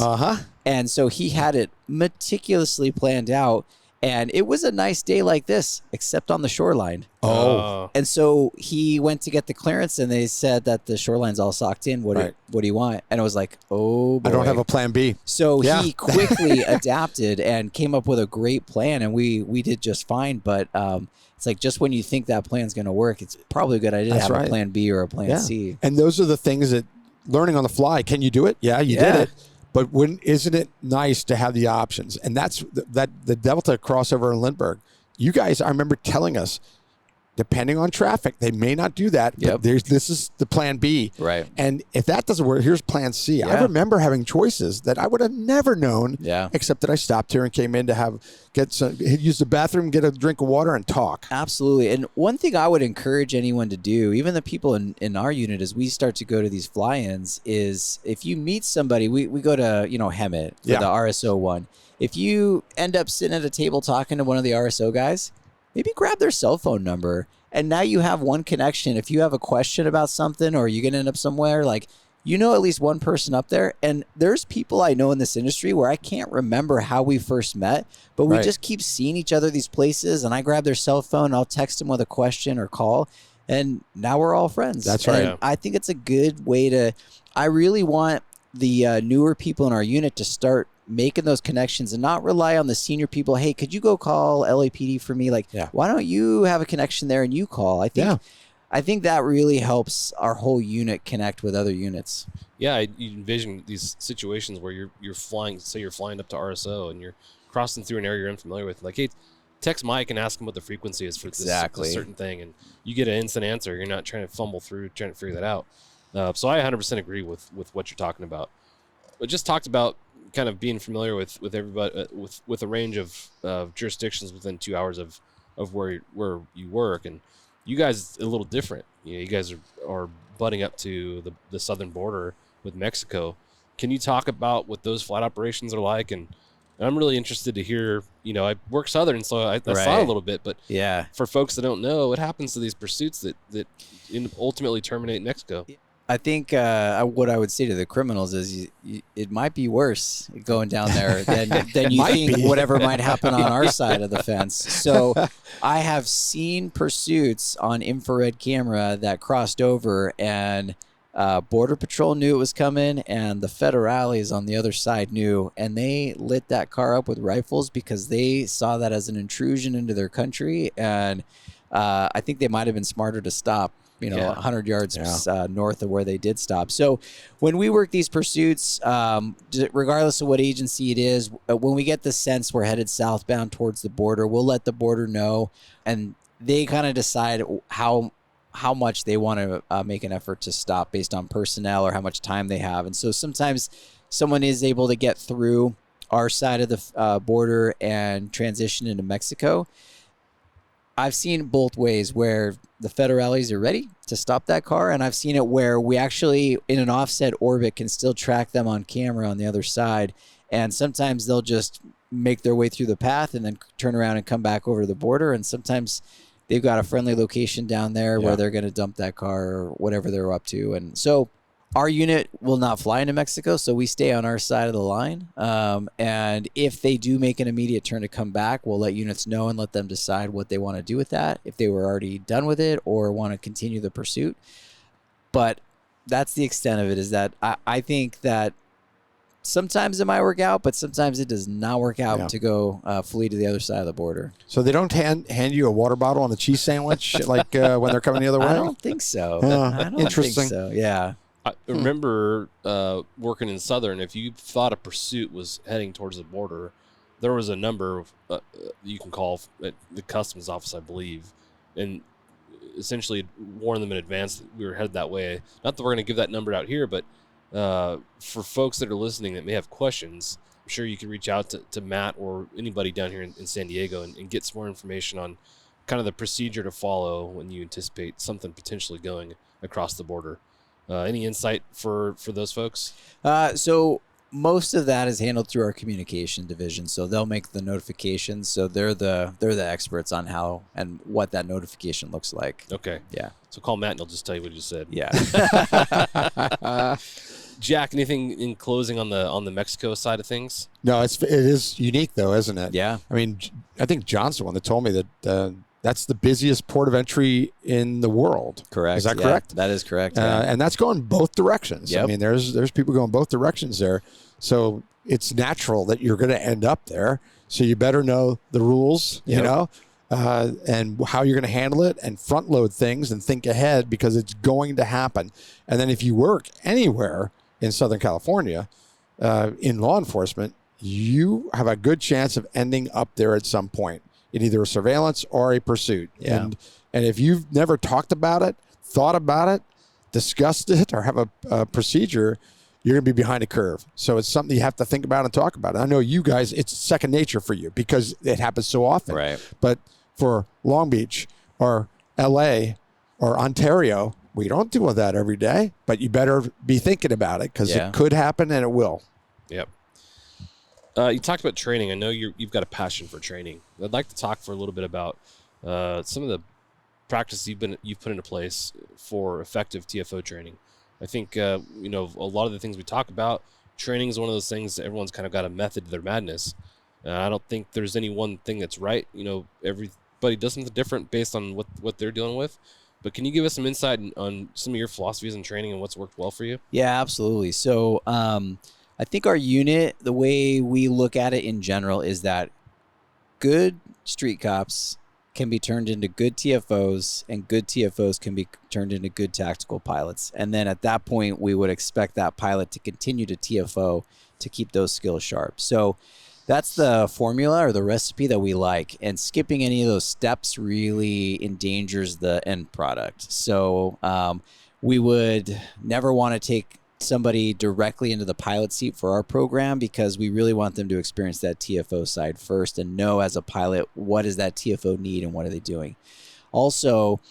And so he had it meticulously planned out. And it was a nice day like this, except on the shoreline. And so he went to get the clearance, and they said that the shoreline's all socked in. What do you want? And I was like, oh, boy. I don't have a plan B. So he quickly adapted and came up with a great plan, and we did just fine. But it's like just when you think that plan's going to work, it's probably a good idea to have a plan B or a plan C. And those are the things that learning on the fly. Can you do it? Yeah, you did it. But isn't it nice to have the options? And that's the Delta crossover in Lindbergh. You guys, I remember telling us, depending on traffic, they may not do that. But this is the plan B. Right. And if that doesn't work, here's plan C. Yeah. I remember having choices that I would have never known, except that I stopped here and came in to use the bathroom, get a drink of water, and talk. Absolutely. And one thing I would encourage anyone to do, even the people in our unit, as we start to go to these fly-ins, is if you meet somebody, we go to, Hemet for the RSO one. If you end up sitting at a table talking to one of the RSO guys, maybe grab their cell phone number, and now you have one connection. If you have a question about something or you're going to end up somewhere, like, at least one person up there. And there's people I know in this industry where I can't remember how we first met, but we just keep seeing each other these places, and I grab their cell phone, I'll text them with a question or call, and now we're all friends. That's right. And I think it's a good way I really want the newer people in our unit to start making those connections and not rely on the senior people. Hey, could you go call LAPD for me? Like, why don't you have a connection there and you call? I think that really helps our whole unit connect with other units. Yeah, you envision these situations where you're flying, say you're flying up to RSO and you're crossing through an area you're unfamiliar with. Like, hey, text Mike and ask him what the frequency is for this certain thing, and you get an instant answer. You're not trying to fumble through trying to figure that out. So I 100% agree with what you're talking about. But just talked about kind of being familiar with everybody with a range of jurisdictions within 2 hours of where you work, and you guys are a little different. You guys are butting up to the southern border with Mexico. Can you talk about what those flight operations are like? And I'm really interested to hear. I work southern, so I saw a little bit, but for folks that don't know, what happens to these pursuits that ultimately terminate in Mexico? I think what I would say to the criminals is it might be worse going down there than you think whatever might happen on our side of the fence. So I have seen pursuits on infrared camera that crossed over, and Border Patrol knew it was coming, and the federales on the other side knew, and they lit that car up with rifles because they saw that as an intrusion into their country, and I think they might have been smarter to stop 100 yards north of where they did stop. So when we work these pursuits, regardless of what agency it is, when we get the sense we're headed southbound towards the border, we'll let the border know, and they kind of decide how much they want to make an effort to stop based on personnel or how much time they have. And so sometimes someone is able to get through our side of the border and transition into Mexico. I've seen both ways where the federales are ready to stop that car, and I've seen it where we actually, in an offset orbit, can still track them on camera on the other side. And sometimes they'll just make their way through the path and then turn around and come back over the border. And sometimes they've got a friendly location down there where they're going to dump that car or whatever they're up to. And so our unit will not fly into Mexico, so we stay on our side of the line. And if they do make an immediate turn to come back, we'll let units know and let them decide what they want to do with that, if they were already done with it or want to continue the pursuit. But that's the extent of it, is that I think that sometimes it might work out, but sometimes it does not work out to go flee to the other side of the border. So they don't hand you a water bottle on the cheese sandwich like when they're coming the other way? I don't think so. I don't interesting. think so. Yeah. I remember working in Southern, if you thought a pursuit was heading towards the border, there was a number you can call at the customs office, I believe, and essentially warn them in advance that we were headed that way. Not that we're going to give that number out here, but for folks that are listening that may have questions, I'm sure you can reach out to Matt or anybody down here in San Diego and get some more information on kind of the procedure to follow when you anticipate something potentially going across the border. Any insight for those folks? So most of that is handled through our communication division. So they'll make the notifications. So they're the experts on how and what that notification looks like. Okay. Yeah. So call Matt and he'll just tell you what you just said. Yeah. Jack, anything in closing on the Mexico side of things? No, it is unique though, isn't it? Yeah. I mean, I think John's the one that told me that that's the busiest port of entry in the world. Correct. Is that correct? That is correct. And that's going both directions. Yep. I mean, there's people going both directions there. So it's natural that you're going to end up there. So you better know the rules, you know, and how you're going to handle it and front load things and think ahead, because it's going to happen. And then if you work anywhere in Southern California in law enforcement, you have a good chance of ending up there at some point in either a surveillance or a pursuit. Yeah. And if you've never talked about it, thought about it, discussed it, or have a procedure, you're going to be behind a curve. So it's something you have to think about and talk about. And I know you guys, it's second nature for you because it happens so often. Right. But for Long Beach or LA or Ontario, we don't deal with that every day, but you better be thinking about it because it could happen and it will. Yep. You talked about training. I know you've got a passion for training. I'd like to talk for a little bit about some of the practices you've put into place for effective TFO training. I think a lot of the things we talk about, training is one of those things that everyone's kind of got a method to their madness. I don't think there's any one thing that's right. Everybody does something different based on what they're dealing with. But can you give us some insight on some of your philosophies in training and what's worked well for you? Yeah, absolutely. So I think our unit, the way we look at it in general, is that good street cops can be turned into good TFOs, and good TFOs can be turned into good tactical pilots. And then at that point, we would expect that pilot to continue to TFO to keep those skills sharp. So that's the formula or the recipe that we like. And skipping any of those steps really endangers the end product. So we would never want to take somebody directly into the pilot seat for our program, because we really want them to experience that TFO side first and know as a pilot, what does that TFO need and what are they doing? Also,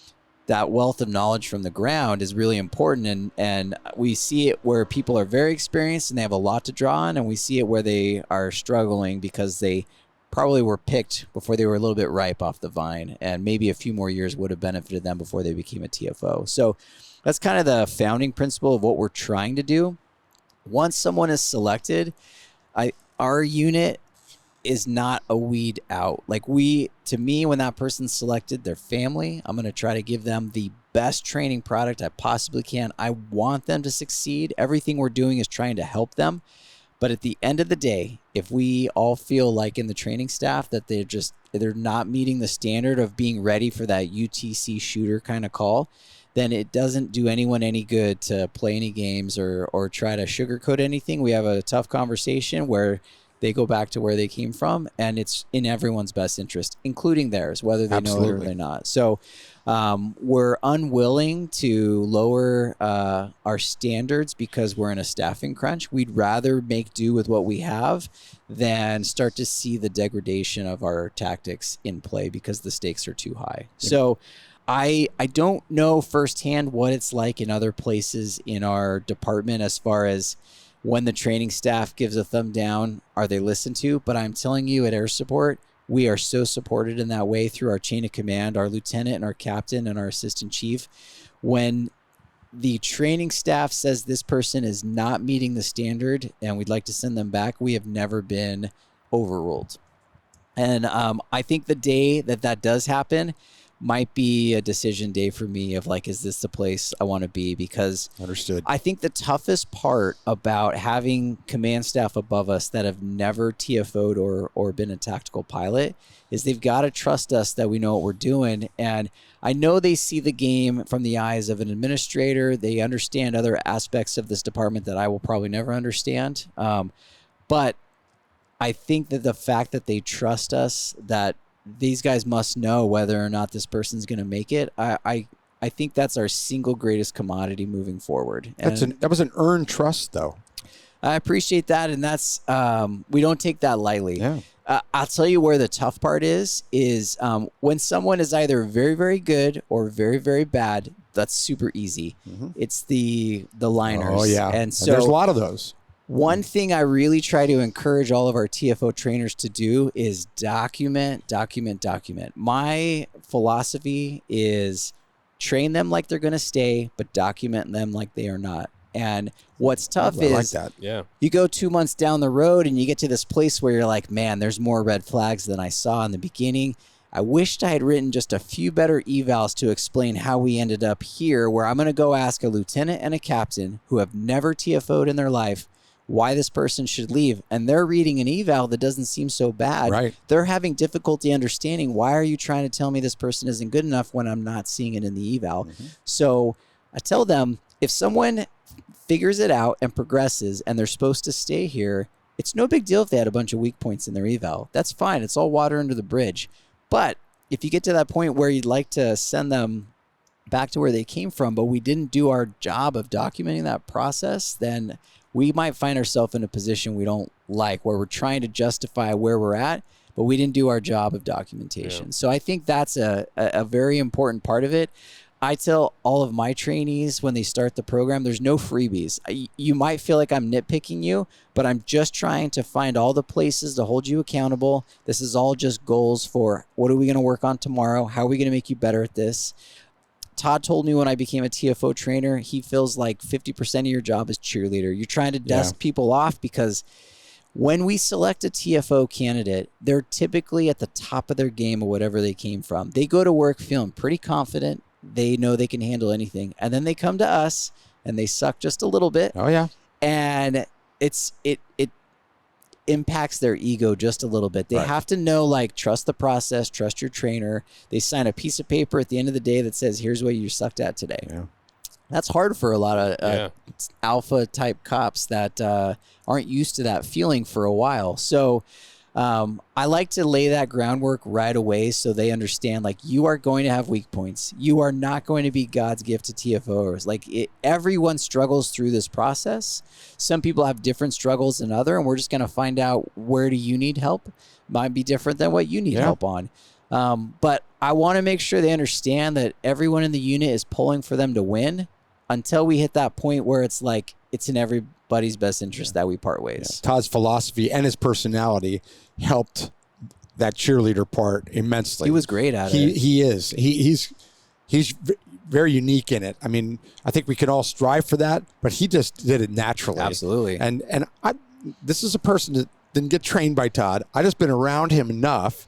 that wealth of knowledge from the ground is really important. And we see it where people are very experienced and they have a lot to draw on. And we see it where they are struggling because they probably were picked before they were a little bit ripe off the vine, and maybe a few more years would have benefited them before they became a TFO. So that's kind of the founding principle of what we're trying to do. Once someone is selected, our unit is not a weed out. To me, when that person's selected, their family, I'm going to try to give them the best training product I possibly can. I want them to succeed. Everything we're doing is trying to help them. But at the end of the day, if we all feel like in the training staff that they're not meeting the standard of being ready for that UTC shooter kind of call, then it doesn't do anyone any good to play any games or try to sugarcoat anything. We have a tough conversation where they go back to where they came from, and it's in everyone's best interest, including theirs, whether they know it or they're not. So we're unwilling to lower our standards because we're in a staffing crunch. We'd rather make do with what we have than start to see the degradation of our tactics in play because the stakes are too high. Yeah. So I don't know firsthand what it's like in other places in our department as far as when the training staff gives a thumb down, are they listened to? But I'm telling you, at Air Support, we are so supported in that way through our chain of command, our lieutenant and our captain and our assistant chief. When the training staff says this person is not meeting the standard and we'd like to send them back, we have never been overruled. And I think the day that does happen might be a decision day for me of like, is this the place I want to be? Because understood. I think the toughest part about having command staff above us that have never TFO'd or been a tactical pilot is they've got to trust us that we know what we're doing. And I know they see the game from the eyes of an administrator. They understand other aspects of this department that I will probably never understand. But I think that the fact that they trust us, that these guys must know whether or not this person's going to make it. I think that's our single greatest commodity moving forward. That was an earned trust, though. I appreciate that, and that's we don't take that lightly. Yeah. I'll tell you where the tough part is when someone is either very, very good or very, very bad. That's super easy. Mm-hmm. It's the liners. Oh yeah, and so there's a lot of those. One thing I really try to encourage all of our TFO trainers to do is document. My philosophy is train them like they're going to stay, but document them like they are not. And what's tough is you go 2 months down the road and you get to this place where you're like, man, there's more red flags than I saw in the beginning. I wished I had written just a few better evals to explain how we ended up here, where I'm going to go ask a lieutenant and a captain who have never TFO'd in their life why this person should leave, and they're reading an eval that doesn't seem so bad. Right. They're having difficulty understanding, why are you trying to tell me this person isn't good enough when I'm not seeing it in the eval? Mm-hmm. So I tell them, if someone figures it out and progresses and they're supposed to stay here, it's no big deal if they had a bunch of weak points in their eval. That's fine. It's all water under the bridge. But if you get to that point where you'd like to send them back to where they came from, but we didn't do our job of documenting that process, then we might find ourselves in a position we don't like, where we're trying to justify where we're at, but we didn't do our job of documentation. Yeah. So I think that's a very important part of it. I tell all of my trainees when they start the program, there's no freebies. You might feel like I'm nitpicking you, but I'm just trying to find all the places to hold you accountable. This is all just goals for what are we going to work on tomorrow? How are we going to make you better at this? Todd told me when I became a TFO trainer, he feels like 50% of your job is cheerleader. You're trying to dust people off, because when we select a TFO candidate, they're typically at the top of their game of whatever they came from. They go to work feeling pretty confident. They know they can handle anything. And then they come to us and they suck just a little bit. Oh, yeah. And it impacts their ego just a little bit. They have to know, like, trust the process, trust your trainer. They sign a piece of paper at the end of the day that says, here's what you sucked at today. Yeah. That's hard for a lot of alpha type cops that aren't used to that feeling for a while. So I like to lay that groundwork right away so they understand, like, you are going to have weak points. You are not going to be God's gift to TFOers. Like, everyone struggles through this process. Some people have different struggles than others, and we're just going to find out, where do you need help? Might be different than what you need help on. But I want to make sure they understand that everyone in the unit is pulling for them to win until we hit that point where it's like, it's in everybody's best interest that we part ways. Todd's philosophy and his personality helped that cheerleader part immensely. He was great at it. He is. He's very unique in it. I mean, I think we can all strive for that, but he just did it naturally. Absolutely. And this is a person that didn't get trained by Todd. I just been around him enough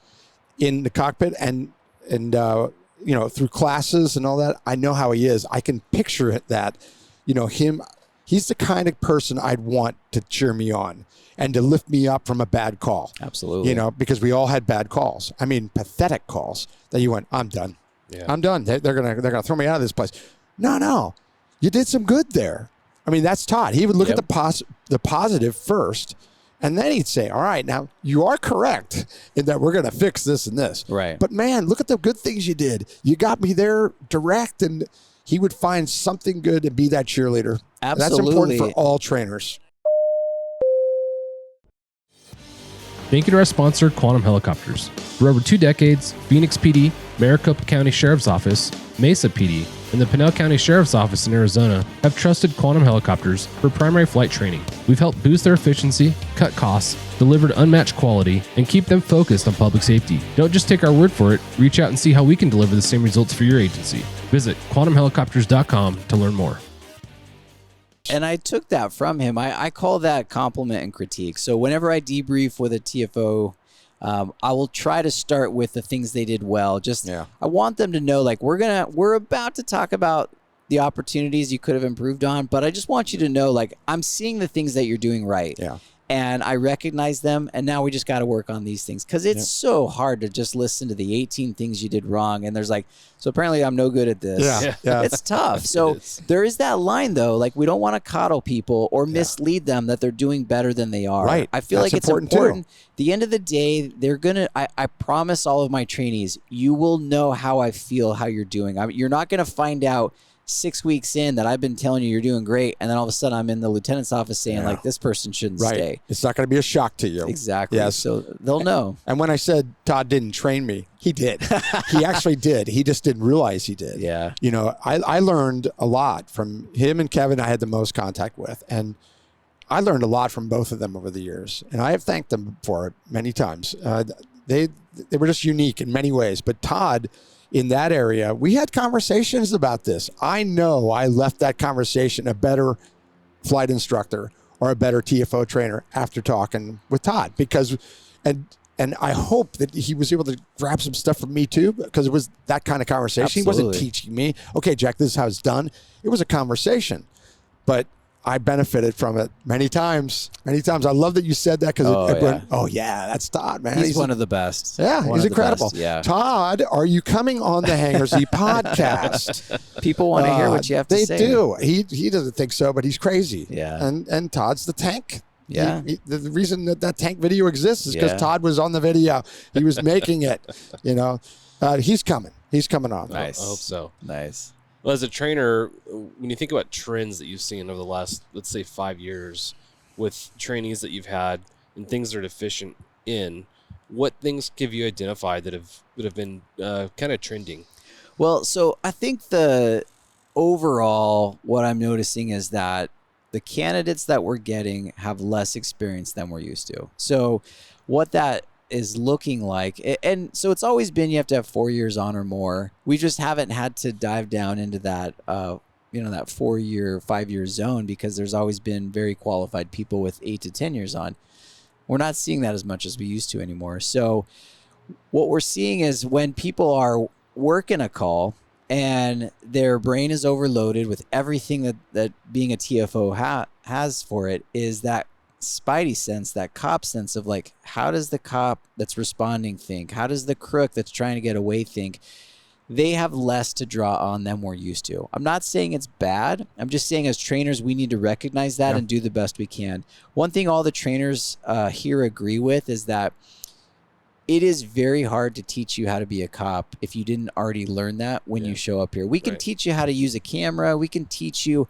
in the cockpit and through classes and all that. I know how he is. I can picture it that, him. He's the kind of person I'd want to cheer me on and to lift me up from a bad call. Absolutely. Because we all had bad calls. I mean, pathetic calls that you went, I'm done. Yeah. I'm done. They're gonna throw me out of this place. No. You did some good there. I mean, that's Todd. He would look at the positive first And then he'd say, all right, now you are correct in that we're going to fix this and this. Right. But man, look at the good things you did. You got me there direct, and he would find something good and be that cheerleader. Absolutely. That's important for all trainers. Thank you to our sponsor, Quantum Helicopters. For over 2 decades, Phoenix PD, Maricopa County Sheriff's Office, Mesa PD, and the Pinal County Sheriff's Office in Arizona have trusted Quantum Helicopters for primary flight training. We've helped boost their efficiency, cut costs, delivered unmatched quality, and keep them focused on public safety. Don't just take our word for it. Reach out and see how we can deliver the same results for your agency. Visit quantumhelicopters.com to learn more. And I took that from him. I call that compliment and critique. So whenever I debrief with a TFO, I will try to start with the things they did well. I want them to know, like, we're about to talk about the opportunities you could have improved on, but I just want you to know, like, I'm seeing the things that you're doing right. Yeah. And I recognize them, and now we just got to work on these things, because it's so hard to just listen to the 18 things you did wrong, and there's like, so apparently I'm no good at this. Yeah. It's tough. So there is that line, though. Like, we don't want to coddle people or mislead them that they're doing better than they are. Right. I feel That's like it's important. At the end of the day, they're gonna. I promise all of my trainees, you will know how I feel, how you're doing. You're not gonna find out 6 weeks in that I've been telling you you're doing great, and then all of a sudden I'm in the lieutenant's office saying, like, this person shouldn't stay. It's not going to be a shock to you. Exactly. Yes. So they'll know. And when I said Todd didn't train me, he did. He actually did. He just didn't realize he did. Yeah. You know, I learned a lot from him and Kevin. I had the most contact with, and I learned a lot from both of them over the years, and I have thanked them for it many times. They were just unique in many ways, but Todd, in that area, we had conversations about this. I know I left that conversation a better flight instructor or a better TFO trainer after talking with Todd, because, and I hope that he was able to grab some stuff from me too, because it was that kind of conversation. Absolutely. He wasn't teaching me, okay, Jack, this is how it's done. It was a conversation, but I benefited from it many times. I love that you said that, because that's Todd, man. He's one of the best. Yeah, he's incredible. Yeah. Todd, are you coming on the Hangar Z podcast? People want to hear what you have to say. They do. He doesn't think so, but he's crazy. Yeah. And Todd's the tank. Yeah. The reason that tank video exists is because Todd was on the video. He was making it. You know, he's coming. He's coming on. Nice. I hope so. Nice. Well, as a trainer, when you think about trends that you've seen over the last, let's say, 5 years with trainees that you've had and things they're deficient in, what things have you identified that have been kind of trending? Well, so I think the overall, what I'm noticing is that the candidates that we're getting have less experience than we're used to. So what that is looking like, and so it's always been you have to have 4 years on or more. We just haven't had to dive down into that that 4 year, 5 year zone, because there's always been very qualified people with 8 to 10 years on. We're not seeing that as much as we used to anymore. So what we're seeing is when people are working a call and their brain is overloaded with everything that being a TFO has for it, is that spidey sense, that cop sense of, like, how does the cop that's responding think? How does the crook that's trying to get away think? They have less to draw on than we're used to. I'm not saying it's bad. I'm just saying, as trainers, we need to recognize that and do the best we can. One thing all the trainers here agree with is that it is very hard to teach you how to be a cop if you didn't already learn that when you show up here. We can teach you how to use a camera. We can teach you,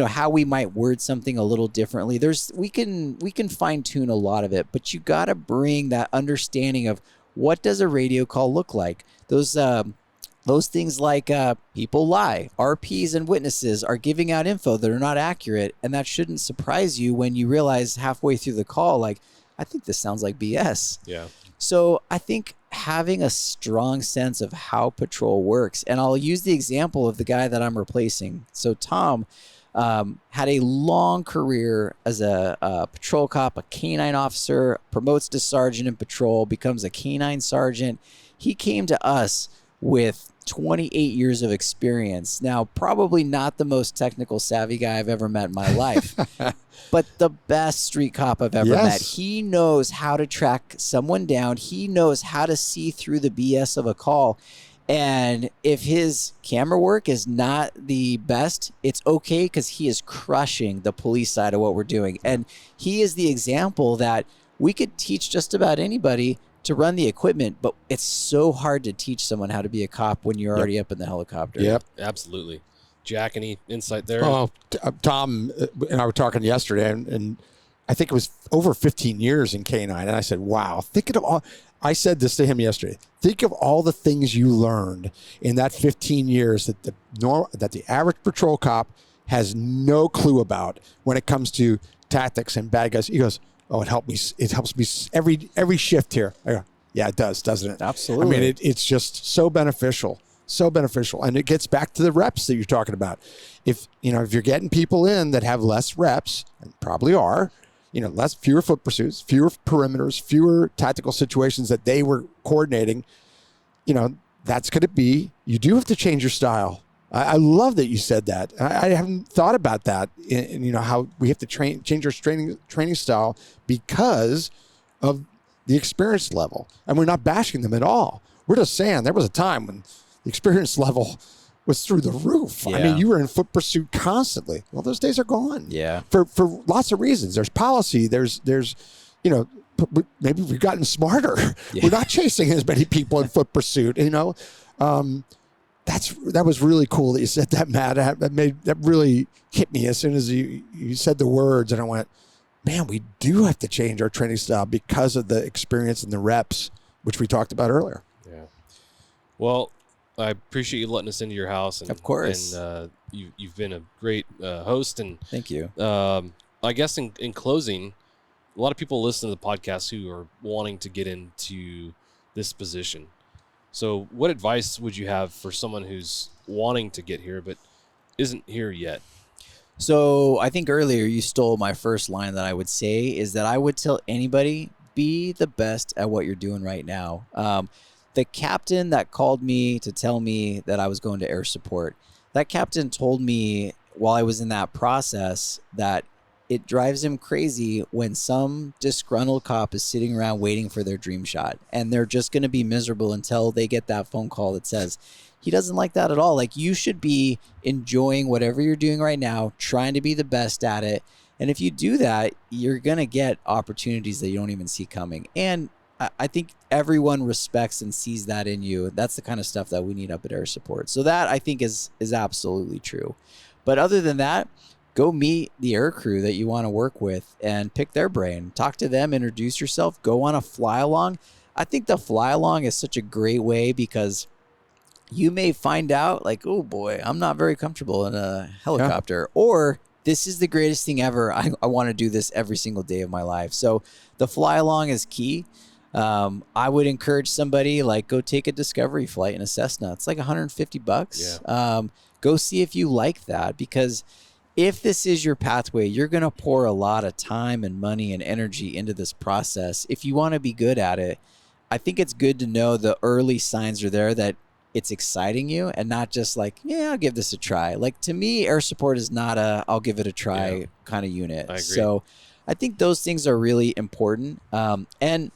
how we might word something a little differently. We can fine tune a lot of it, but you got to bring that understanding of what does a radio call look like. Those things like people lie, RPs and witnesses are giving out info that are not accurate, and that shouldn't surprise you when you realize halfway through the call, like, I think this sounds like BS. Yeah. So I think having a strong sense of how patrol works, and I'll use the example of the guy that I'm replacing. So Tom had a long career as a patrol cop, a canine officer, promotes to sergeant in patrol, becomes a canine sergeant. He came to us with 28 years of experience. Now, probably not the most technical savvy guy I've ever met in my life, but the best street cop I've ever met. He knows how to track someone down. He knows how to see through the BS of a call. And if his camera work is not the best, it's okay because he is crushing the police side of what we're doing. And he is the example that we could teach just about anybody to run the equipment, but it's so hard to teach someone how to be a cop when you're already up in the helicopter. Yep. Absolutely. Jack, any insight there? Oh, Tom and I were talking yesterday, and I think it was over 15 years in K9. And I said, wow, think of all. I said this to him yesterday. Think of all the things you learned in that 15 years that the average patrol cop has no clue about when it comes to tactics and bad guys. He goes, oh, it helps me every shift here. I go, yeah, it does, doesn't it? Absolutely. I mean, it's just so beneficial. So beneficial. And it gets back to the reps that you're talking about. If you're getting people in that have less reps, and probably are, fewer foot pursuits, fewer perimeters, fewer tactical situations that they were coordinating, that's going to be, you do have to change your style. I love that you said that. I haven't thought about that in how we have to change our training style because of the experience level. And we're not bashing them at all. We're just saying there was a time when the experience level was through the roof. Yeah. I mean, you were in foot pursuit constantly. Well, those days are gone. Yeah. For lots of reasons. There's policy. There's maybe we've gotten smarter. Yeah. We're not chasing as many people in foot pursuit. That was really cool that you said that, Matt. That really hit me as soon as you said the words, and I went, man, we do have to change our training style because of the experience and the reps, which we talked about earlier. Yeah. Well, I appreciate you letting us into your house. And, of course. And you've been a great host. And thank you. I guess in closing, a lot of people listen to the podcast who are wanting to get into this position. So what advice would you have for someone who's wanting to get here but isn't here yet? So I think earlier you stole my first line that I would say is that I would tell anybody, be the best at what you're doing right now. The captain that called me to tell me that I was going to air support, that captain told me while I was in that process that it drives him crazy when some disgruntled cop is sitting around waiting for their dream shot, and they're just going to be miserable until they get that phone call that says, he doesn't like that at all. Like, you should be enjoying whatever you're doing right now, trying to be the best at it. And if you do that, you're going to get opportunities that you don't even see coming. And I think everyone respects and sees that in you. That's the kind of stuff that we need up at Air Support. So that, I think, is absolutely true. But other than that, go meet the air crew that you want to work with and pick their brain. Talk to them, introduce yourself, go on a fly along. I think the fly along is such a great way because you may find out like, oh boy, I'm not very comfortable in a helicopter, or this is the greatest thing ever. I want to do this every single day of my life. So the fly along is key. I would encourage somebody like go take a discovery flight in a Cessna. It's like $150. Yeah. Go see if you like that, because if this is your pathway, you're going to pour a lot of time and money and energy into this process. If you want to be good at it, I think it's good to know the early signs are there that it's exciting you and not just like, yeah, I'll give this a try. Like, to me, air support is not a I'll give it a try kind of unit. I agree. So I think those things are really important. And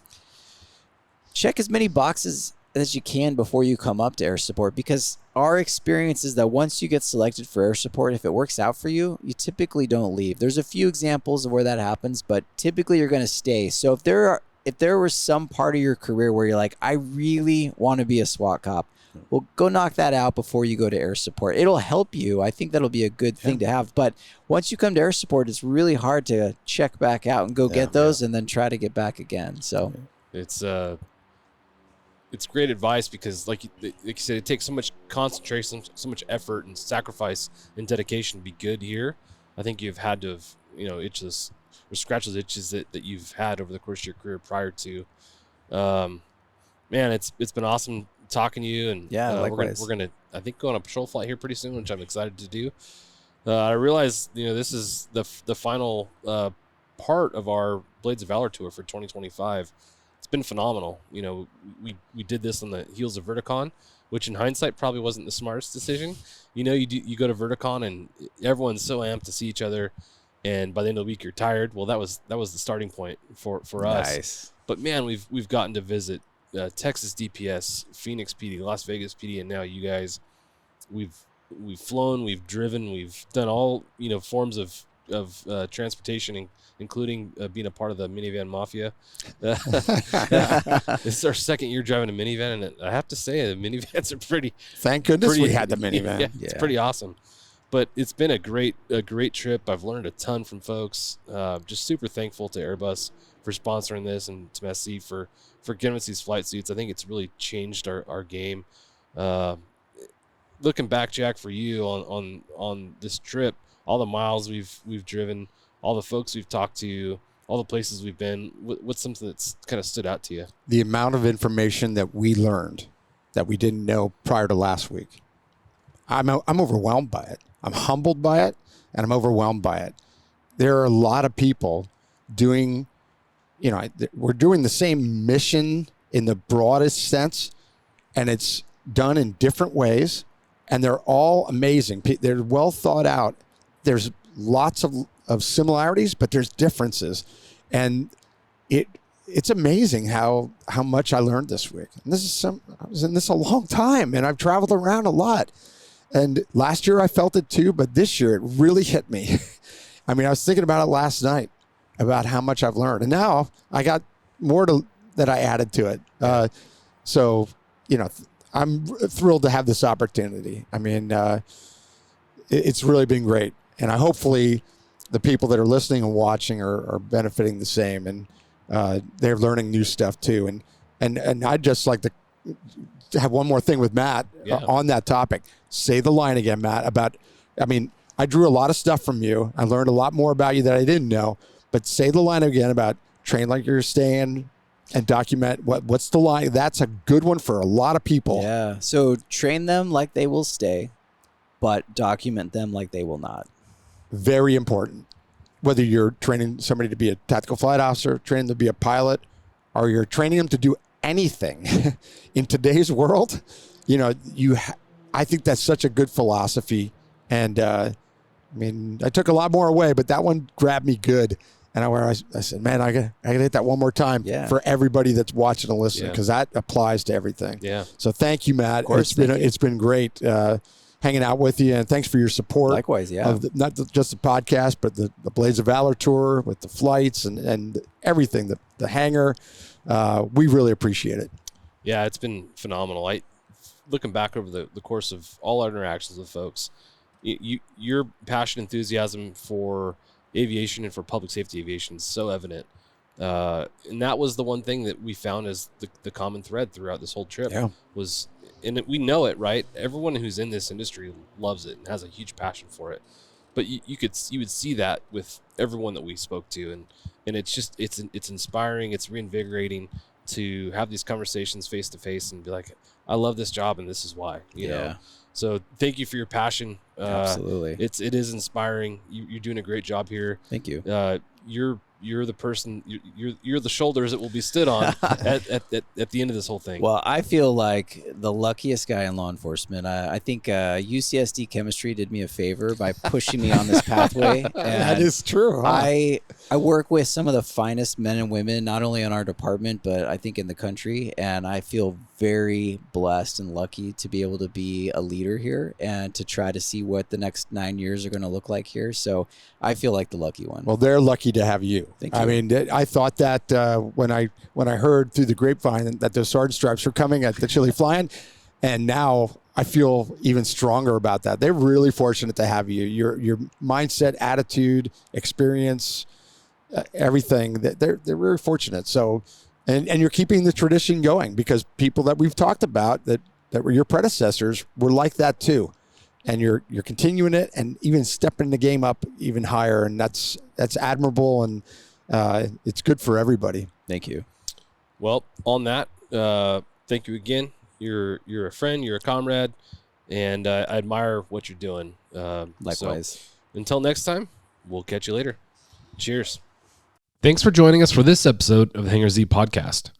check as many boxes as you can before you come up to air support, because our experience is that once you get selected for air support, if it works out for you, you typically don't leave. There's a few examples of where that happens, but typically you're going to stay. So if there was some part of your career where you're like, I really want to be a SWAT cop, well, go knock that out before you go to air support. It'll help you. I think that'll be a good thing to have. But once you come to air support, it's really hard to check back out and go get those and then try to get back again. So it's great advice because, like you said, it takes so much concentration, so much effort and sacrifice and dedication to be good here. I think you've had to have, itches or scratch those itches that you've had over the course of your career prior to. Man, it's been awesome talking to you, and likewise. we're gonna I think go on a patrol flight here pretty soon, which I'm excited to do. I realize this is the final part of our Blades of Valor tour for 2025. It's been phenomenal. We did this on the heels of Verticon, which in hindsight probably wasn't the smartest decision. You go to Verticon and everyone's so amped to see each other, and by the end of the week you're tired. Well, that was the starting point for us. Nice. But man, we've gotten to visit Texas DPS, Phoenix PD, Las Vegas PD, and now you guys. We've flown, we've driven, we've done all forms of transportation, including being a part of the minivan mafia. This is our second year driving a minivan, and I have to say the minivans are pretty. Thank goodness we had the minivan. Yeah, it's pretty awesome. But it's been a great trip. I've learned a ton from folks. Just super thankful to Airbus for sponsoring this, and to Massif for giving us these flight suits. I think it's really changed our game. Looking back, Jack, for you on this trip, all the miles we've driven, all the folks we've talked to, all the places we've been, what's something that's kind of stood out to you? The amount of information that we learned that we didn't know prior to last week. I'm overwhelmed by it. I'm humbled by it, and I'm overwhelmed by it. There are a lot of people doing, we're doing the same mission in the broadest sense, and it's done in different ways, and they're all amazing. They're well thought out. There's lots of similarities, but there's differences, and it's amazing how much I learned this week. And I was in this a long time, and I've traveled around a lot. And last year I felt it too, but this year it really hit me. I mean, I was thinking about it last night, about how much I've learned, and now I got more that I added to it. So I'm thrilled to have this opportunity. I mean, it's really been great. And hopefully the people that are listening and watching are benefiting the same. And they're learning new stuff too. And I'd just like to have one more thing with Matt on that topic. Say the line again, Matt, I drew a lot of stuff from you. I learned a lot more about you that I didn't know. But say the line again about train like you're staying, and document what's the line. That's a good one for a lot of people. Yeah. So train them like they will stay, but document them like they will not. Very important. Whether you're training somebody to be a tactical flight officer, training to be a pilot, or you're training them to do anything in today's world, I think that's such a good philosophy. And I took a lot more away, but that one grabbed me good. And I said, man, I gotta hit that one more time for everybody that's watching and listening, because that applies to everything. Yeah. So thank you, Matt. It's been great hanging out with you, and thanks for your support. Likewise, yeah. Of not just the podcast, but the Blades of Valor Tour with the flights and everything, the hangar. We really appreciate it. Yeah, it's been phenomenal. Looking back over the course of all our interactions with folks, your passion, enthusiasm for aviation and for public safety aviation is so evident. And that was the one thing that we found as the common thread throughout this whole trip was, and we know it, right? Everyone who's in this industry loves it and has a huge passion for it. But you would see that with everyone that we spoke to, and it's just it's inspiring, it's reinvigorating to have these conversations face to face and be like, I love this job and this is why, you know. So thank you for your passion. Absolutely. It is inspiring. You're doing a great job here. Thank you. You're the person, you're the shoulders that will be stood on at the end of this whole thing. Well, I feel like the luckiest guy in law enforcement. I think UCSD chemistry did me a favor by pushing me on this pathway. And that is true. Huh? I work with some of the finest men and women, not only in our department, but I think in the country. And I feel very blessed and lucky to be able to be a leader here and to try to see what the next 9 years are going to look like here. So I feel like the lucky one. Well, they're lucky to have you. Thank you. I mean, I thought that when I heard through the grapevine that those sergeant stripes were coming at the Chili Flying, and now I feel even stronger about that. They're really fortunate to have you. Your mindset, attitude, experience, everything. They're very fortunate. So, and you're keeping the tradition going, because people that we've talked about that were your predecessors were like that too. And you're continuing it and even stepping the game up even higher, and that's admirable, and it's good for everybody. Thank you. Well, on that, thank you again. You're a friend, you're a comrade, and I admire what you're doing. Likewise. So, until next time, we'll catch you later. Cheers. Thanks for joining us for this episode of the Hangar Z podcast.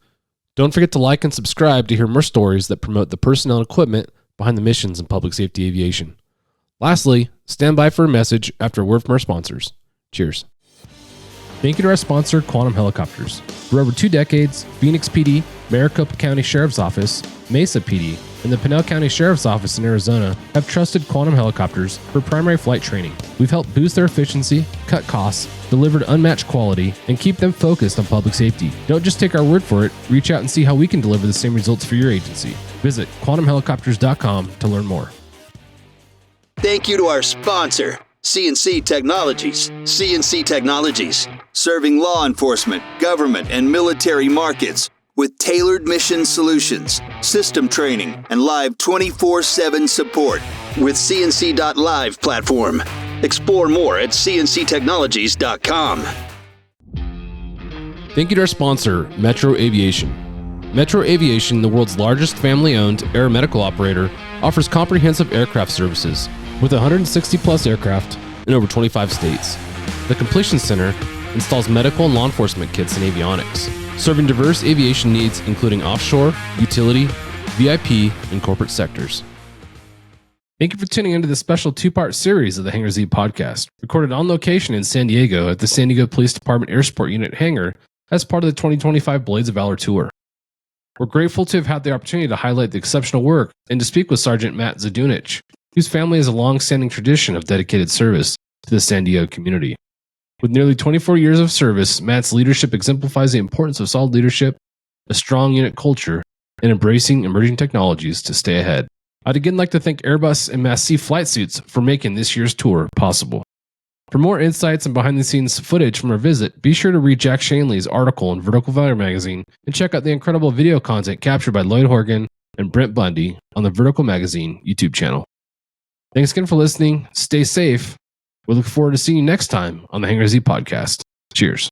Don't forget to like and subscribe to hear more stories that promote the personnel and equipment behind the missions in public safety aviation. Lastly, stand by for a message after a word from our sponsors. Cheers. Thank you to our sponsor, Quantum Helicopters. For over 2 decades, Phoenix PD, Maricopa County Sheriff's Office, Mesa PD, and the Pinell County Sheriff's Office in Arizona have trusted Quantum helicopters for primary flight training. We've helped boost their efficiency, cut costs, delivered unmatched quality, and keep them focused on public safety. Don't just take our word for it, reach out and see how we can deliver the same results for your agency. Visit quantumhelicopters.com to learn more. Thank you to our sponsor, CNC Technologies. CNC Technologies, serving law enforcement, government, and military markets with tailored mission solutions, system training, and live 24/7 support with CNC.live platform. Explore more at cnctechnologies.com. Thank you to our sponsor, Metro Aviation. Metro Aviation, the world's largest family-owned aeromedical operator, offers comprehensive aircraft services with 160-plus aircraft in over 25 states. The Completion Center installs medical and law enforcement kits and avionics, serving diverse aviation needs including offshore, utility, VIP, and corporate sectors. Thank you for tuning into the special 2-part series of the Hangar Z podcast, recorded on location in San Diego at the San Diego Police Department Air Support Unit hangar as part of the 2025 Blades of Valor Tour. We're grateful to have had the opportunity to highlight the exceptional work and to speak with Sergeant Matt Zdunich, whose family has a long-standing tradition of dedicated service to the San Diego community. With nearly 24 years of service, Matt's leadership exemplifies the importance of solid leadership, a strong unit culture, and embracing emerging technologies to stay ahead. I'd again like to thank Airbus and Massif flight suits for making this year's tour possible. For more insights and behind-the-scenes footage from our visit, be sure to read Jack Shanley's article in Vertical Valor magazine and check out the incredible video content captured by Lloyd Horgan and Brent Bundy on the Vertical Magazine YouTube channel. Thanks again for listening. Stay safe. We look forward to seeing you next time on the Hangar Z podcast. Cheers.